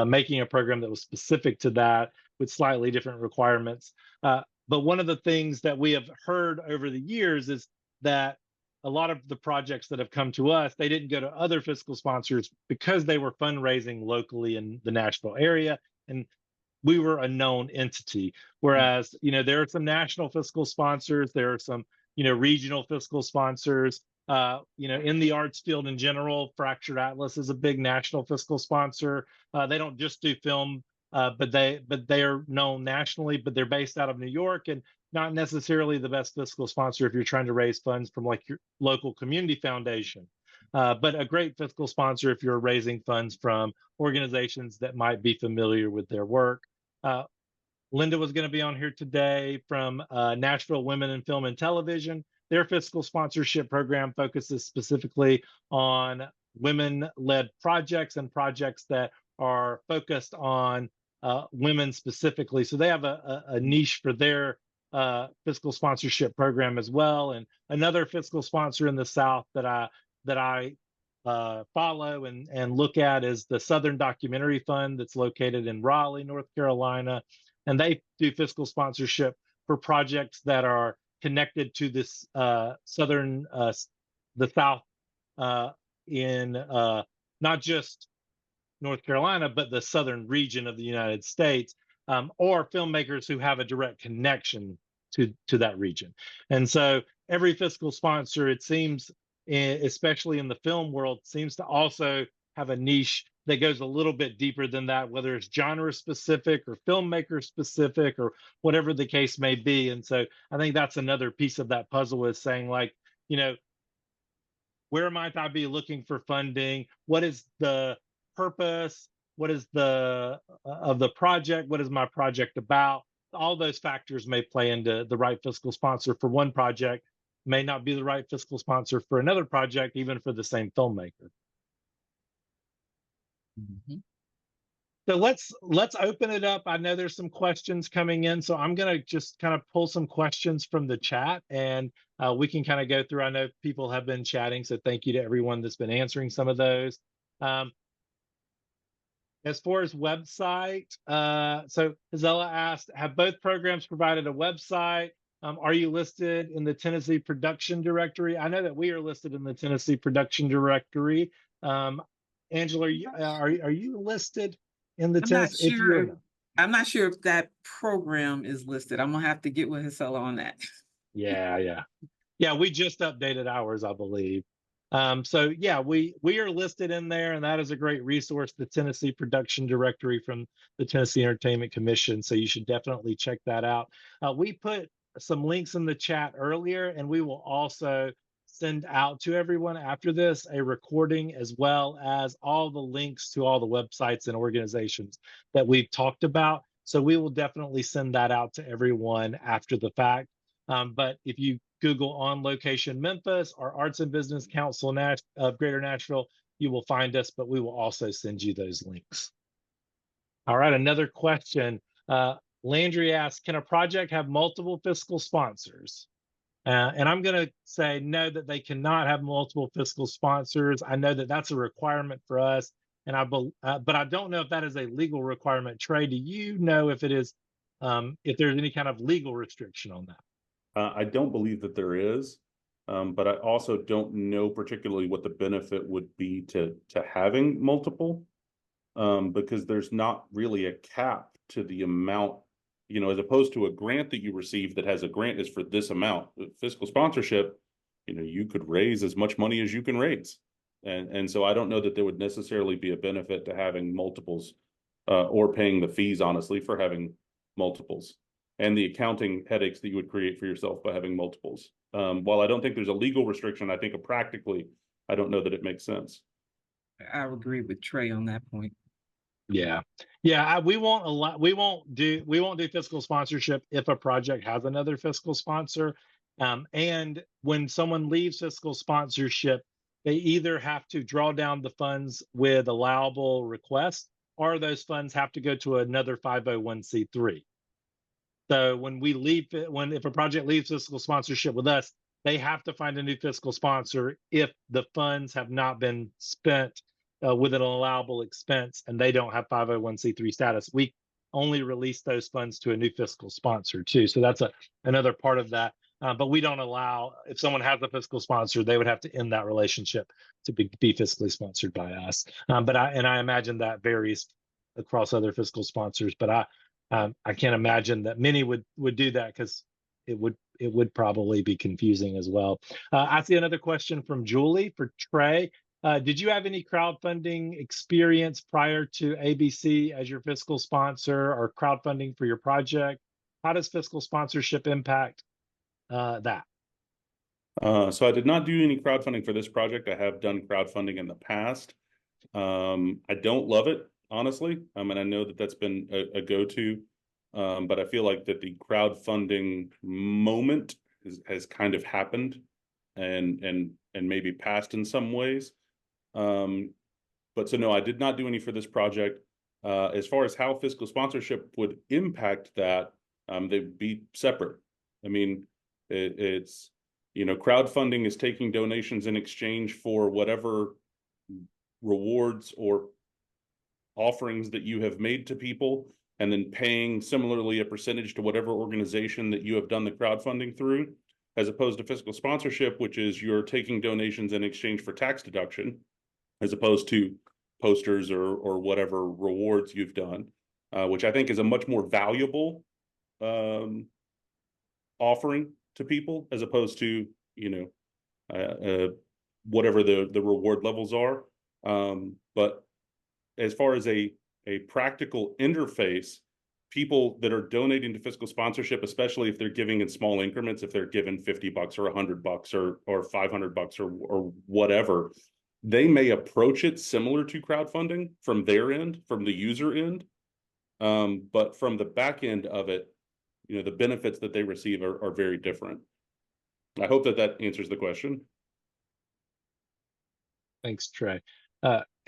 making a program that was specific to that with slightly different requirements. But one of the things that we have heard over the years is that a lot of the projects that have come to us, they didn't go to other fiscal sponsors because they were fundraising locally in the Nashville area, and we were a known entity. Whereas, there are some national fiscal sponsors, there are some, regional fiscal sponsors. In the arts field in general, Fractured Atlas is a big national fiscal sponsor. They don't just do film, but they are known nationally, but they're based out of New York, and not necessarily the best fiscal sponsor if you're trying to raise funds from like your local community foundation. But a great fiscal sponsor if you're raising funds from organizations that might be familiar with their work. Linda was going to be on here today from Nashville Women in Film and Television. Their fiscal sponsorship program focuses specifically on women-led projects and projects that are focused on women specifically. So they have a niche for their fiscal sponsorship program as well. And another fiscal sponsor in the South that I follow and look at is the Southern Documentary Fund that's located in Raleigh, North Carolina. And they do fiscal sponsorship for projects that are connected to this the South in not just North Carolina, but the southern region of the United States, or filmmakers who have a direct connection to that region. And so every fiscal sponsor, it seems, especially in the film world, seems to also have a niche that goes a little bit deeper than that, whether it's genre specific or filmmaker specific or whatever the case may be. And so I think that's another piece of that puzzle, is saying, like, where might I be looking for funding? What is the purpose? What is the of the project? What is my project about? All those factors may play into the right fiscal sponsor for one project, may not be the right fiscal sponsor for another project, even for the same filmmaker. Mm-hmm. So let's open it up. I know there's some questions coming in, so I'm gonna just kind of pull some questions from the chat, and we can kind of go through. I know people have been chatting, so thank you to everyone that's been answering some of those. As far as website, so Isella asked, have both programs provided a website? Are you listed in the Tennessee Production Directory? I know that we are listed in the Tennessee Production Directory. Angela, are you listed in the Tennessee? I'm not sure if that program is listed. I'm gonna have to get with Hisela on that. Yeah. We just updated ours, I believe. So yeah, we are listed in there, and that is a great resource, the Tennessee Production Directory from the Tennessee Entertainment Commission. So you should definitely check that out. We put some links in the chat earlier, and we will also send out to everyone after this a recording, as well as all the links to all the websites and organizations that we've talked about. So we will definitely send that out to everyone after the fact. But if you Google On Location Memphis or Arts and Business Council of Greater Nashville, you will find us, but we will also send you those links. All right, another question. Landry asks, can a project have multiple fiscal sponsors? And I'm going to say no, that they cannot have multiple fiscal sponsors. I know that that's a requirement for us, and but I don't know if that is a legal requirement. Trey, do you know if it is, if there's any kind of legal restriction on that? I don't believe that there is, but I also don't know particularly what the benefit would be to having multiple, because there's not really a cap to the amount, as opposed to a grant that you receive that has a grant is for this amount. Fiscal sponsorship, you could raise as much money as you can raise. And so I don't know that there would necessarily be a benefit to having multiples, or paying the fees, honestly, for having multiples, and the accounting headaches that you would create for yourself by having multiples. While I don't think there's a legal restriction, I think practically, I don't know that it makes sense. I would agree with Trey on that point. Yeah. We won't do fiscal sponsorship if a project has another fiscal sponsor. And when someone leaves fiscal sponsorship, they either have to draw down the funds with allowable requests, or those funds have to go to another 501c3. So if a project leaves fiscal sponsorship with us, they have to find a new fiscal sponsor if the funds have not been spent with an allowable expense and they don't have 501c3 status. We only release those funds to a new fiscal sponsor too. So that's another part of that. But we don't allow, if someone has a fiscal sponsor, they would have to end that relationship to be fiscally sponsored by us. But I imagine that varies across other fiscal sponsors. But I can't imagine that many would do that, because it would probably be confusing as well. I see another question from Julie for Trey. Did you have any crowdfunding experience prior to ABC as your fiscal sponsor, or crowdfunding for your project? How does fiscal sponsorship impact that? So I did not do any crowdfunding for this project. I have done crowdfunding in the past. I don't love it, honestly. And I know that that's been a go-to, but I feel like that the crowdfunding moment has kind of happened and maybe passed in some ways. But so no, I did not do any for this project. As far as how fiscal sponsorship would impact that, they'd be separate. I mean, it's, you know, crowdfunding is taking donations in exchange for whatever rewards or offerings that you have made to people, and then paying similarly a percentage to whatever organization that you have done the crowdfunding through, as opposed to fiscal sponsorship, which is you're taking donations in exchange for tax deduction, as opposed to posters or whatever rewards you've done, which I think is a much more valuable offering to people, as opposed to, you know, whatever the reward levels are. But as far as a practical interface, people that are donating to fiscal sponsorship, especially if they're giving in small increments, if they're given $50 or $100 or $500 or whatever, they may approach it similar to crowdfunding from their end, from the user end. But from the back end of it, you know, the benefits that they receive are very different. I hope that answers the question. Thanks, Trey.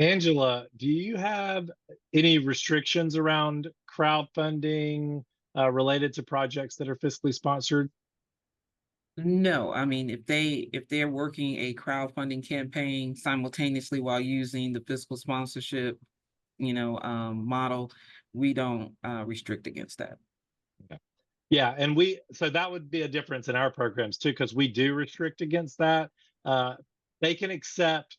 Angela, do you have any restrictions around crowdfunding related to projects that are fiscally sponsored? No, I mean, if they're working a crowdfunding campaign simultaneously while using the fiscal sponsorship, model, we don't restrict against that. Okay. Yeah, and so that would be a difference in our programs too, because we do restrict against that. They can accept,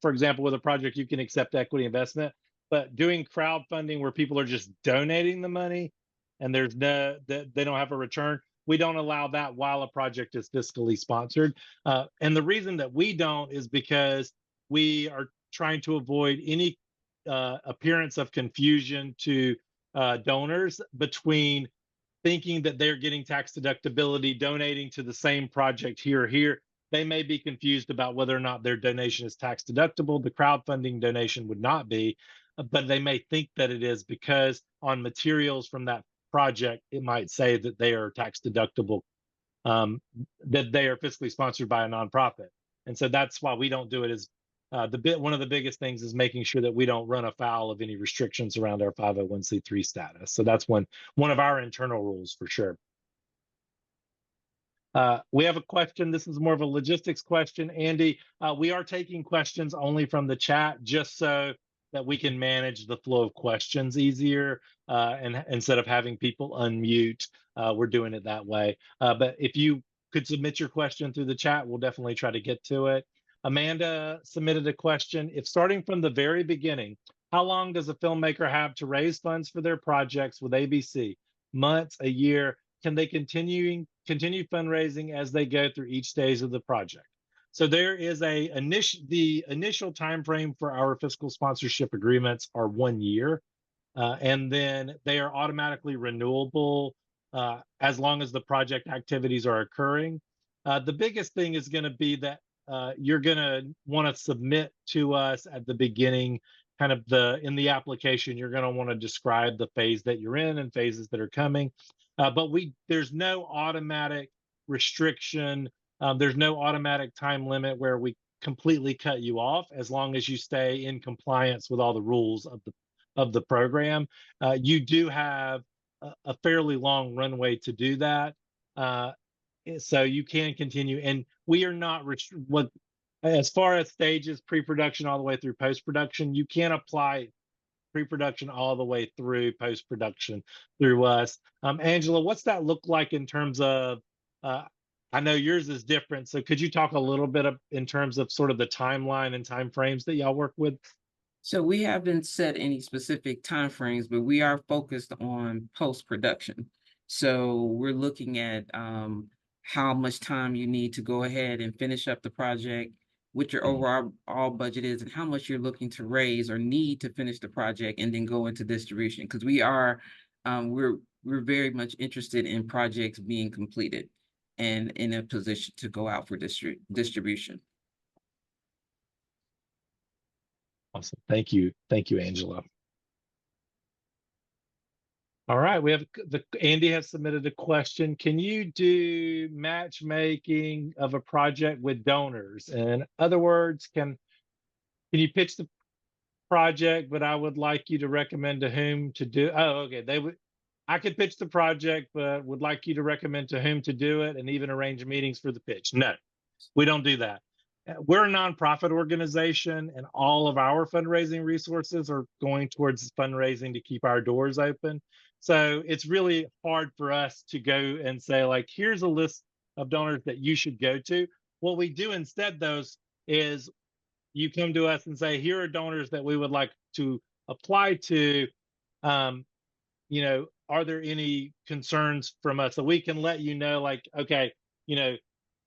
for example, with a project, you can accept equity investment, but doing crowdfunding where people are just donating the money and they don't have a return, we don't allow that while a project is fiscally sponsored. And the reason that we don't is because we are trying to avoid any appearance of confusion to donors between thinking that they're getting tax deductibility donating to the same project here or here. They may be confused about whether or not their donation is tax deductible. The crowdfunding donation would not be, but they may think that it is because on materials from that project, it might say that they are tax deductible, that they are fiscally sponsored by a nonprofit. And so that's why we don't do it. As one of the biggest things is making sure that we don't run afoul of any restrictions around our 501c3 status. So that's one of our internal rules for sure. We have a question. This is more of a logistics question. Andy, we are taking questions only from the chat just so that we can manage the flow of questions easier. And instead of having people unmute, we're doing it that way. But if you could submit your question through the chat, we'll definitely try to get to it. Amanda submitted a question. If starting from the very beginning, how long does a filmmaker have to raise funds for their projects with ABC? Months, a year? Can they continue fundraising as they go through each stage of the project? So there is the initial time frame for our fiscal sponsorship agreements are 1 year, and then they are automatically renewable as long as the project activities are occurring. The biggest thing is going to be that you're going to want to submit to us at the beginning, kind of in the application, you're going to want to describe the phase that you're in and phases that are coming. But there's no automatic restriction. There's no automatic time limit where we completely cut you off as long as you stay in compliance with all the rules of the program. You do have a fairly long runway to do that. So you can continue, and we are not as far as stages, pre-production all the way through post-production, you can't apply pre-production all the way through post-production through us. Angela, what's that look like in terms of, I know yours is different, so could you talk a little bit in terms of sort of the timeline and timeframes that y'all work with? So we haven't set any specific timeframes, but we are focused on post-production. So we're looking at how much time you need to go ahead and finish up the project, what your overall budget is, and how much you're looking to raise or need to finish the project and then go into distribution. Because we're very much interested in projects being completed and in a position to go out for distribution. Awesome. Thank you, Angela. All right, Andy has submitted a question. Can you do matchmaking of a project with donors? In other words, can you pitch project, but I would like you to recommend to whom to do. Oh, okay. I could pitch the project, but would like you to recommend to whom to do it and even arrange meetings for the pitch. No, we don't do that. We're a nonprofit organization, and all of our fundraising resources are going towards fundraising to keep our doors open. So it's really hard for us to go and say, like, here's a list of donors that you should go to. What we do instead, those is you come to us and say, here are donors that we would like to apply to. Um, are there any concerns from us? So we can let you know, like, okay,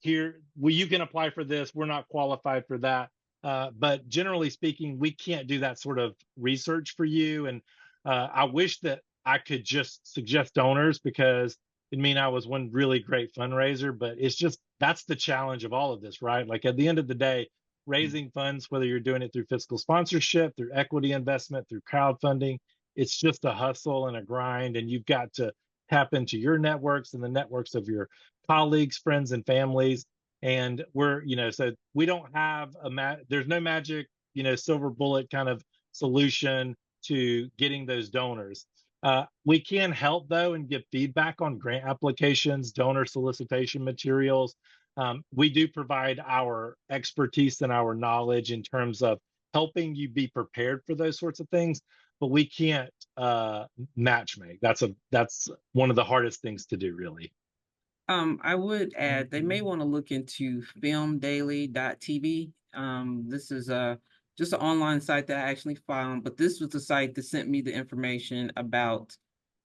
here, you can apply for this. We're not qualified for that. But generally speaking, we can't do that sort of research for you. And I wish that I could just suggest donors, because it mean I was one really great fundraiser, but it's just, that's the challenge of all of this, right? Like at the end of the day, raising funds, whether you're doing it through fiscal sponsorship, through equity investment, through crowdfunding, it's just a hustle and a grind, and you've got to tap into your networks and the networks of your colleagues, friends, and families. And so we don't have there's no magic, silver bullet kind of solution to getting those donors. We can help though and give feedback on grant applications, donor solicitation materials. We do provide our expertise and our knowledge in terms of helping you be prepared for those sorts of things, but we can't match make. That's one of the hardest things to do, really. I would add they may want to look into filmdaily.tv. This is just an online site that I actually found, but this was the site that sent me the information about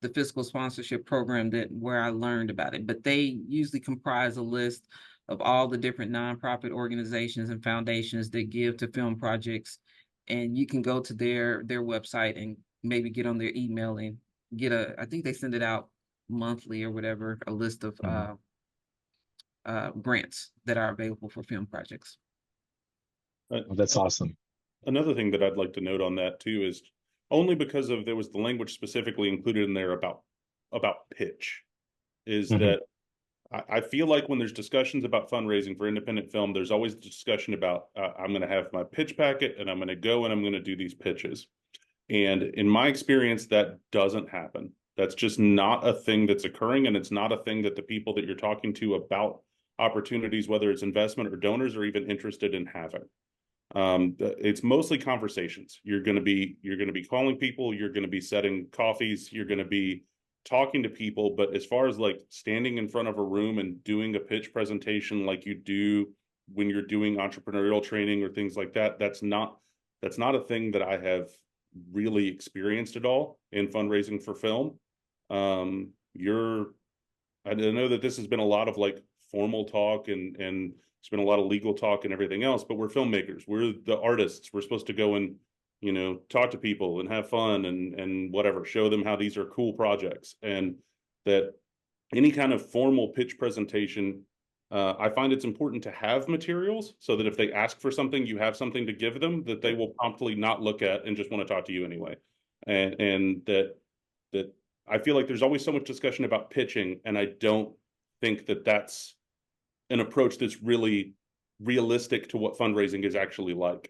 the fiscal sponsorship program where I learned about it. But they usually comprise a list of all the different nonprofit organizations and foundations that give to film projects. And you can go to their website and maybe get on their email and I think they send it out monthly or whatever, a list of grants that are available for film projects. That's awesome. Another thing that I'd like to note on that too is only because there was the language specifically included in there about pitch, is that I feel like when there's discussions about fundraising for independent film, there's always the discussion about I'm going to have my pitch packet and I'm going to go and I'm going to do these pitches. And in my experience, that doesn't happen. That's just not a thing that's occurring, and it's not a thing that the people that you're talking to about opportunities, whether it's investment or donors, are even interested in having. It's mostly conversations. You're going to be calling people, you're going to be setting coffees, you're going to be talking to people. But as far as like standing in front of a room and doing a pitch presentation like you do when you're doing entrepreneurial training or things like that, that's not a thing that I have really experienced at all in fundraising for film. I know that this has been a lot of like formal talk and it's been a lot of legal talk and everything else, but we're filmmakers. We're the artists. We're supposed to go and, talk to people and have fun and whatever, show them how these are cool projects. And that any kind of formal pitch presentation, I find it's important to have materials so that if they ask for something, you have something to give them that they will promptly not look at and just want to talk to you anyway. And that I feel like there's always so much discussion about pitching, and I don't think that that's an approach that's really realistic to what fundraising is actually like.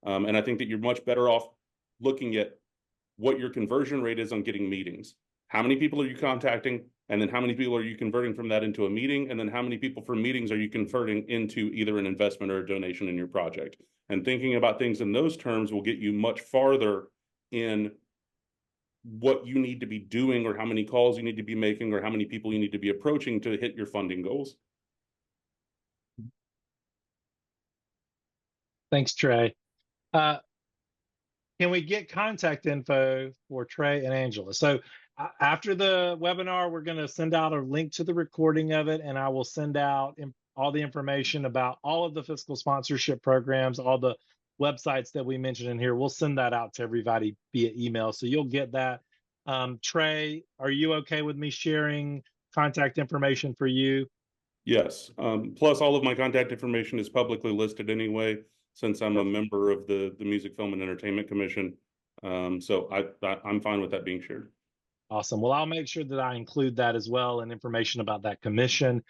And I think that you're much better off looking at what your conversion rate is on getting meetings. How many people are you contacting? And then how many people are you converting from that into a meeting? And then how many people from meetings are you converting into either an investment or a donation in your project? And thinking about things in those terms will get you much farther in what you need to be doing, or how many calls you need to be making, or how many people you need to be approaching to hit your funding goals. Thanks, Trey. Can we get contact info for Trey and Angela? So after the webinar, we're going to send out a link to the recording of it, and I will send out all the information about all of the fiscal sponsorship programs, all the websites that we mentioned in here. We'll send that out to everybody via email, so you'll get that. Trey, are you okay with me sharing contact information for you? Yes. Plus, all of my contact information is publicly listed anyway, since I'm a member of the Music, Film, and Entertainment Commission. So I'm fine with that being shared. Awesome. Well, I'll make sure that I include that as well, and information about that commission.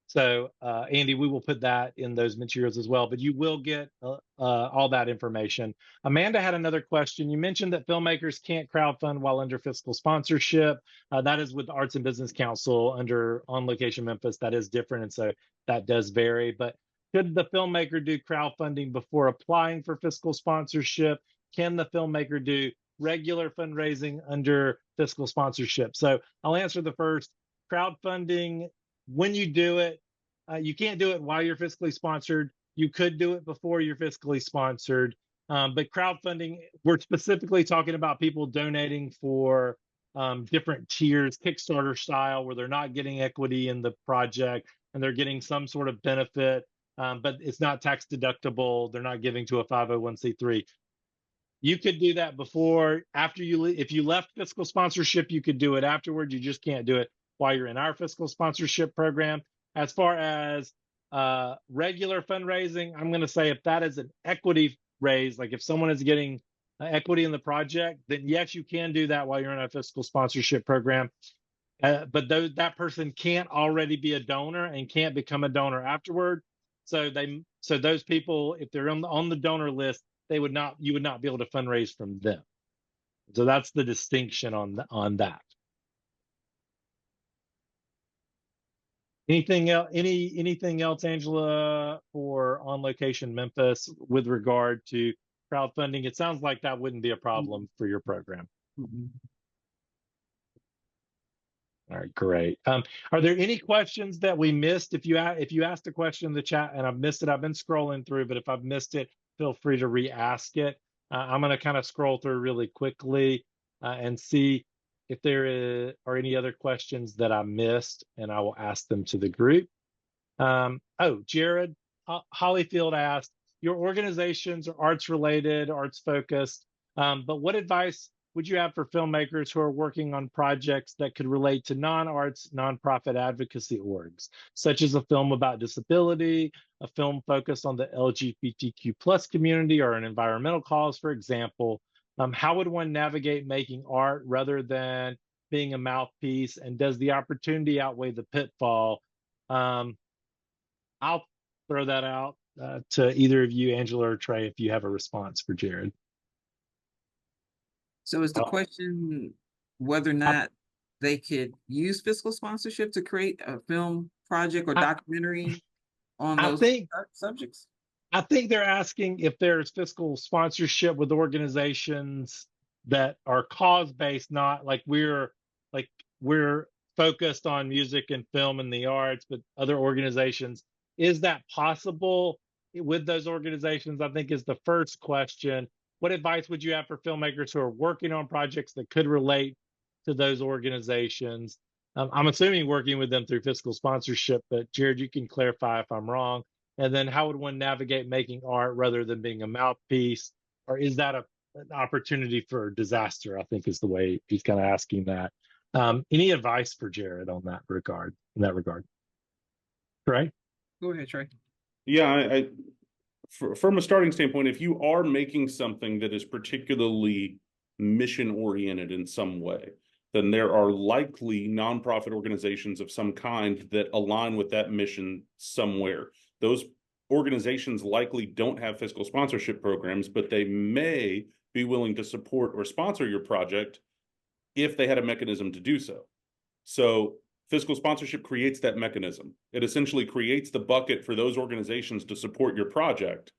So, Andy, we will put that in those materials as well, but you will get all that information. Amanda had another question. You mentioned that filmmakers can't crowdfund while under fiscal sponsorship. That is with the Arts and Business Council under On Location Memphis. That is different, and so that does vary. But could the filmmaker do crowdfunding before applying for fiscal sponsorship? Can the filmmaker do regular fundraising under fiscal sponsorship? So I'll answer the first. Crowdfunding, when you do it, you can't do it while you're fiscally sponsored. You could do it before you're fiscally sponsored. But crowdfunding, we're specifically talking about people donating for different tiers, Kickstarter style, where they're not getting equity in the project and they're getting some sort of benefit, but it's not tax deductible. They're not giving to a 501c3. You could do that before, after if you left fiscal sponsorship, you could do it afterward. You just can't do it while you're in our fiscal sponsorship program. As far as regular fundraising, I'm going to say if that is an equity raise, like if someone is getting equity in the project, then yes, you can do that while you're in a fiscal sponsorship program. But that person can't already be a donor and can't become a donor afterward. So those people, if they're on the donor list, you would not be able to fundraise from them. So that's the distinction on that. Anything else? Anything else, Angela, for On Location Memphis with regard to crowdfunding? It sounds like that wouldn't be a problem for your program. Mm-hmm. All right, great. Are there any questions that we missed? If you asked a question in the chat and I've missed it, I've been scrolling through, but if I've missed it, feel free to re-ask it. I'm going to kind of scroll through really quickly and see if there are any other questions that I missed, and I will ask them to the group. Jared Hollyfield asked, your organizations are arts related, arts focused, but what advice would you have for filmmakers who are working on projects that could relate to non-arts, nonprofit advocacy orgs, such as a film about disability, a film focused on the LGBTQ plus community, or an environmental cause, for example? How would one navigate making art rather than being a mouthpiece? And does the opportunity outweigh the pitfall? I'll throw that out to either of you, Angela or Trey, if you have a response for Jared. So is the question whether or not they could use fiscal sponsorship to create a film project or documentary on those subjects? I think they're asking if there's fiscal sponsorship with organizations that are cause-based, not like we're focused on music and film and the arts, but other organizations. Is that possible with those organizations? I think is the first question. What advice would you have for filmmakers who are working on projects that could relate to those organizations? I'm assuming working with them through fiscal sponsorship, but Jared, you can clarify if I'm wrong. And then how would one navigate making art rather than being a mouthpiece? Or is that an opportunity for disaster? I think is the way he's kind of asking that. Any advice for Jared on that regard? In that regard, Trey? Go ahead, Trey. Yeah, from a starting standpoint, if you are making something that is particularly mission oriented in some way, then there are likely nonprofit organizations of some kind that align with that mission somewhere. Those organizations likely don't have fiscal sponsorship programs, but they may be willing to support or sponsor your project if they had a mechanism to do so. So fiscal sponsorship creates that mechanism. It essentially creates the bucket for those organizations to support your project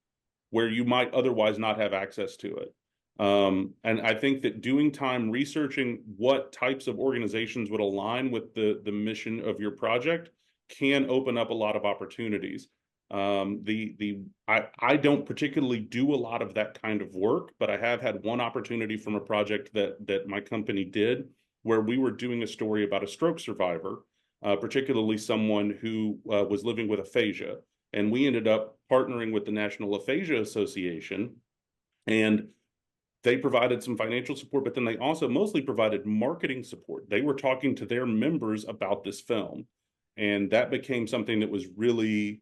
where you might otherwise not have access to it. And I think that doing time researching what types of organizations would align with the mission of your project can open up a lot of opportunities. I don't particularly do a lot of that kind of work, but I have had one opportunity from a project that my company did where we were doing a story about a stroke survivor, particularly someone who was living with aphasia. And we ended up partnering with the National Aphasia Association, and they provided some financial support, but then they also mostly provided marketing support. They were talking to their members about this film, and that became something that was really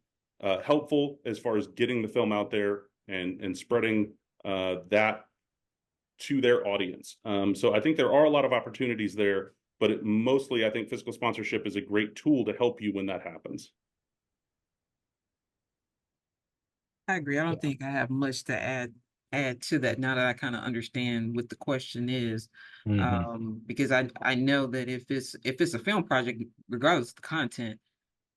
helpful as far as getting the film out there and spreading that to their audience. So I think there are a lot of opportunities there, but mostly I think fiscal sponsorship is a great tool to help you when that happens. I agree. I don't Yeah. think I have much to add to that now that I kind of understand what the question is. Mhm. Because I know that if it's a film project, regardless of the content,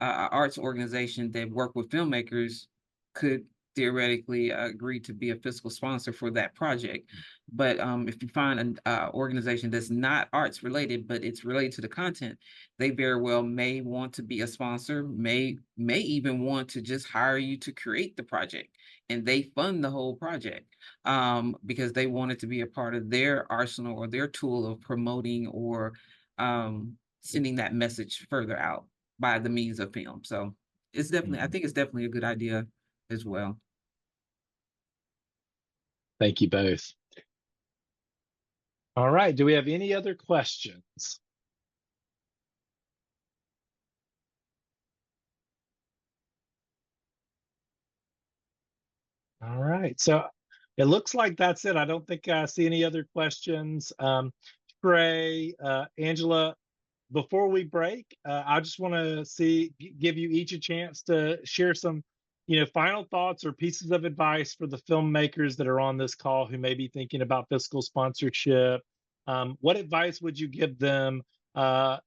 arts organization that work with filmmakers could theoretically agree to be a fiscal sponsor for that project. But if you find an organization that's not arts related, but it's related to the content, they very well may want to be a sponsor, may even want to just hire you to create the project, and they fund the whole project because they want it to be a part of their arsenal or their tool of promoting or sending that message further out by the means of film. So it's definitely, I Mhm. think it's definitely a good idea as well. Thank you both. All right. Do we have any other questions? All right. So it looks like that's it. I don't think I see any other questions. Trey, Angela, before we break, I just want to give you each a chance to share some, final thoughts or pieces of advice for the filmmakers that are on this call who may be thinking about fiscal sponsorship. What advice would you give them, about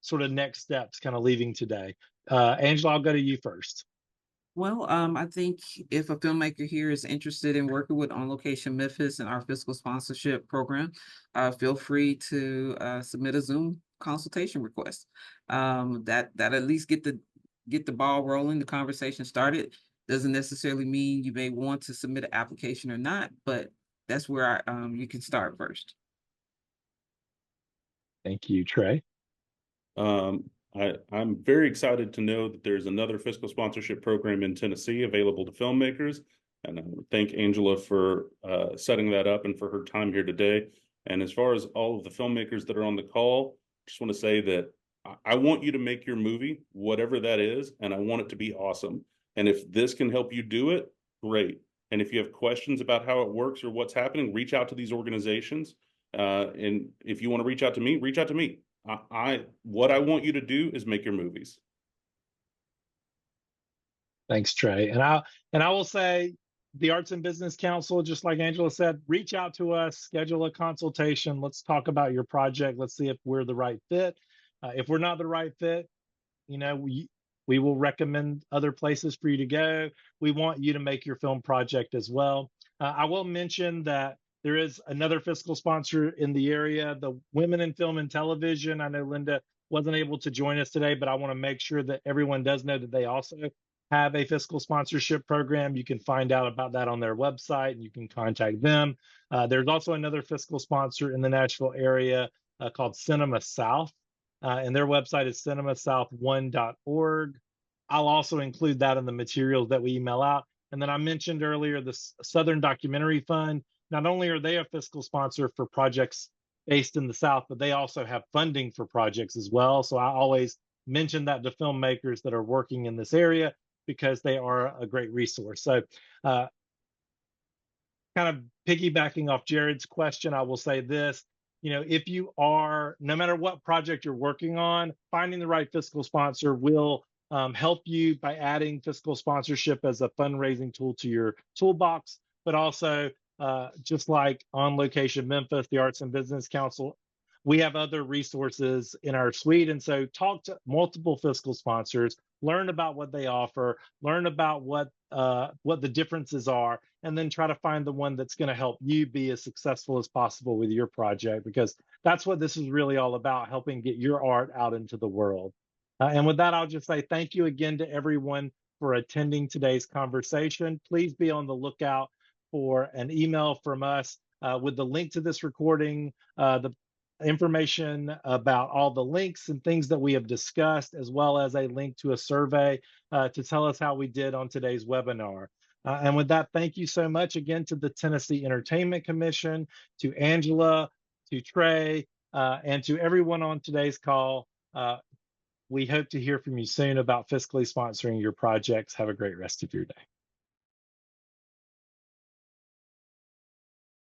sort of next steps, kind of leaving today? Angela, I'll go to you first. Well, I think if a filmmaker here is interested in working with On Location Memphis and our fiscal sponsorship program, feel free to submit a Zoom consultation request. That at least get the ball rolling, the conversation started. Doesn't necessarily mean you may want to submit an application or not, but that's where you can start first. Thank you, Trey. I'm very excited to know that there's another fiscal sponsorship program in Tennessee available to filmmakers. And I would thank Angela for setting that up and for her time here today. And as far as all of the filmmakers that are on the call, just want to say that I want you to make your movie, whatever that is, and I want it to be awesome. And if this can help you do it, great. And if you have questions about how it works or what's happening, reach out to these organizations. And if you want to reach out to me, reach out to me. What I want you to do is make your movies. Thanks, Trey. And I will say the Arts and Business Council, just like Angela said, reach out to us, schedule a consultation. Let's talk about your project. Let's see if we're the right fit. If we're not the right fit, we will recommend other places for you to go. We want you to make your film project as well. I will mention that there is another fiscal sponsor in the area, the Women in Film and Television. I know Linda wasn't able to join us today, but I want to make sure that everyone does know that they also have a fiscal sponsorship program. You can find out about that on their website and you can contact them. There's also another fiscal sponsor in the Nashville area called Cinema South, and their website is cinemasouth1.org. I'll also include that in the materials that we email out. And then I mentioned earlier the Southern Documentary Fund. Not only are they a fiscal sponsor for projects based in the South, but they also have funding for projects as well. So I always mention that to filmmakers that are working in this area because they are a great resource. So, kind of piggybacking off Jared's question, I will say this. If you are, no matter what project you're working on, finding the right fiscal sponsor will help you by adding fiscal sponsorship as a fundraising tool to your toolbox, but also just like On Location Memphis, the Arts and Business Council, we have other resources in our suite. And so talk to multiple fiscal sponsors, learn about what they offer, learn about what the differences are, and then try to find the one that's going to help you be as successful as possible with your project, because that's what this is really all about, helping get your art out into the world. And with that, I'll just say thank you again to everyone for attending today's conversation. Please be on the lookout for an email from us with the link to this recording, the information about all the links and things that we have discussed, as well as a link to a survey to tell us how we did on today's webinar. And with that, thank you so much again to the Tennessee Entertainment Commission, to Angela, to Trey, and to everyone on today's call. We hope to hear from you soon about fiscally sponsoring your projects. Have a great rest of your day.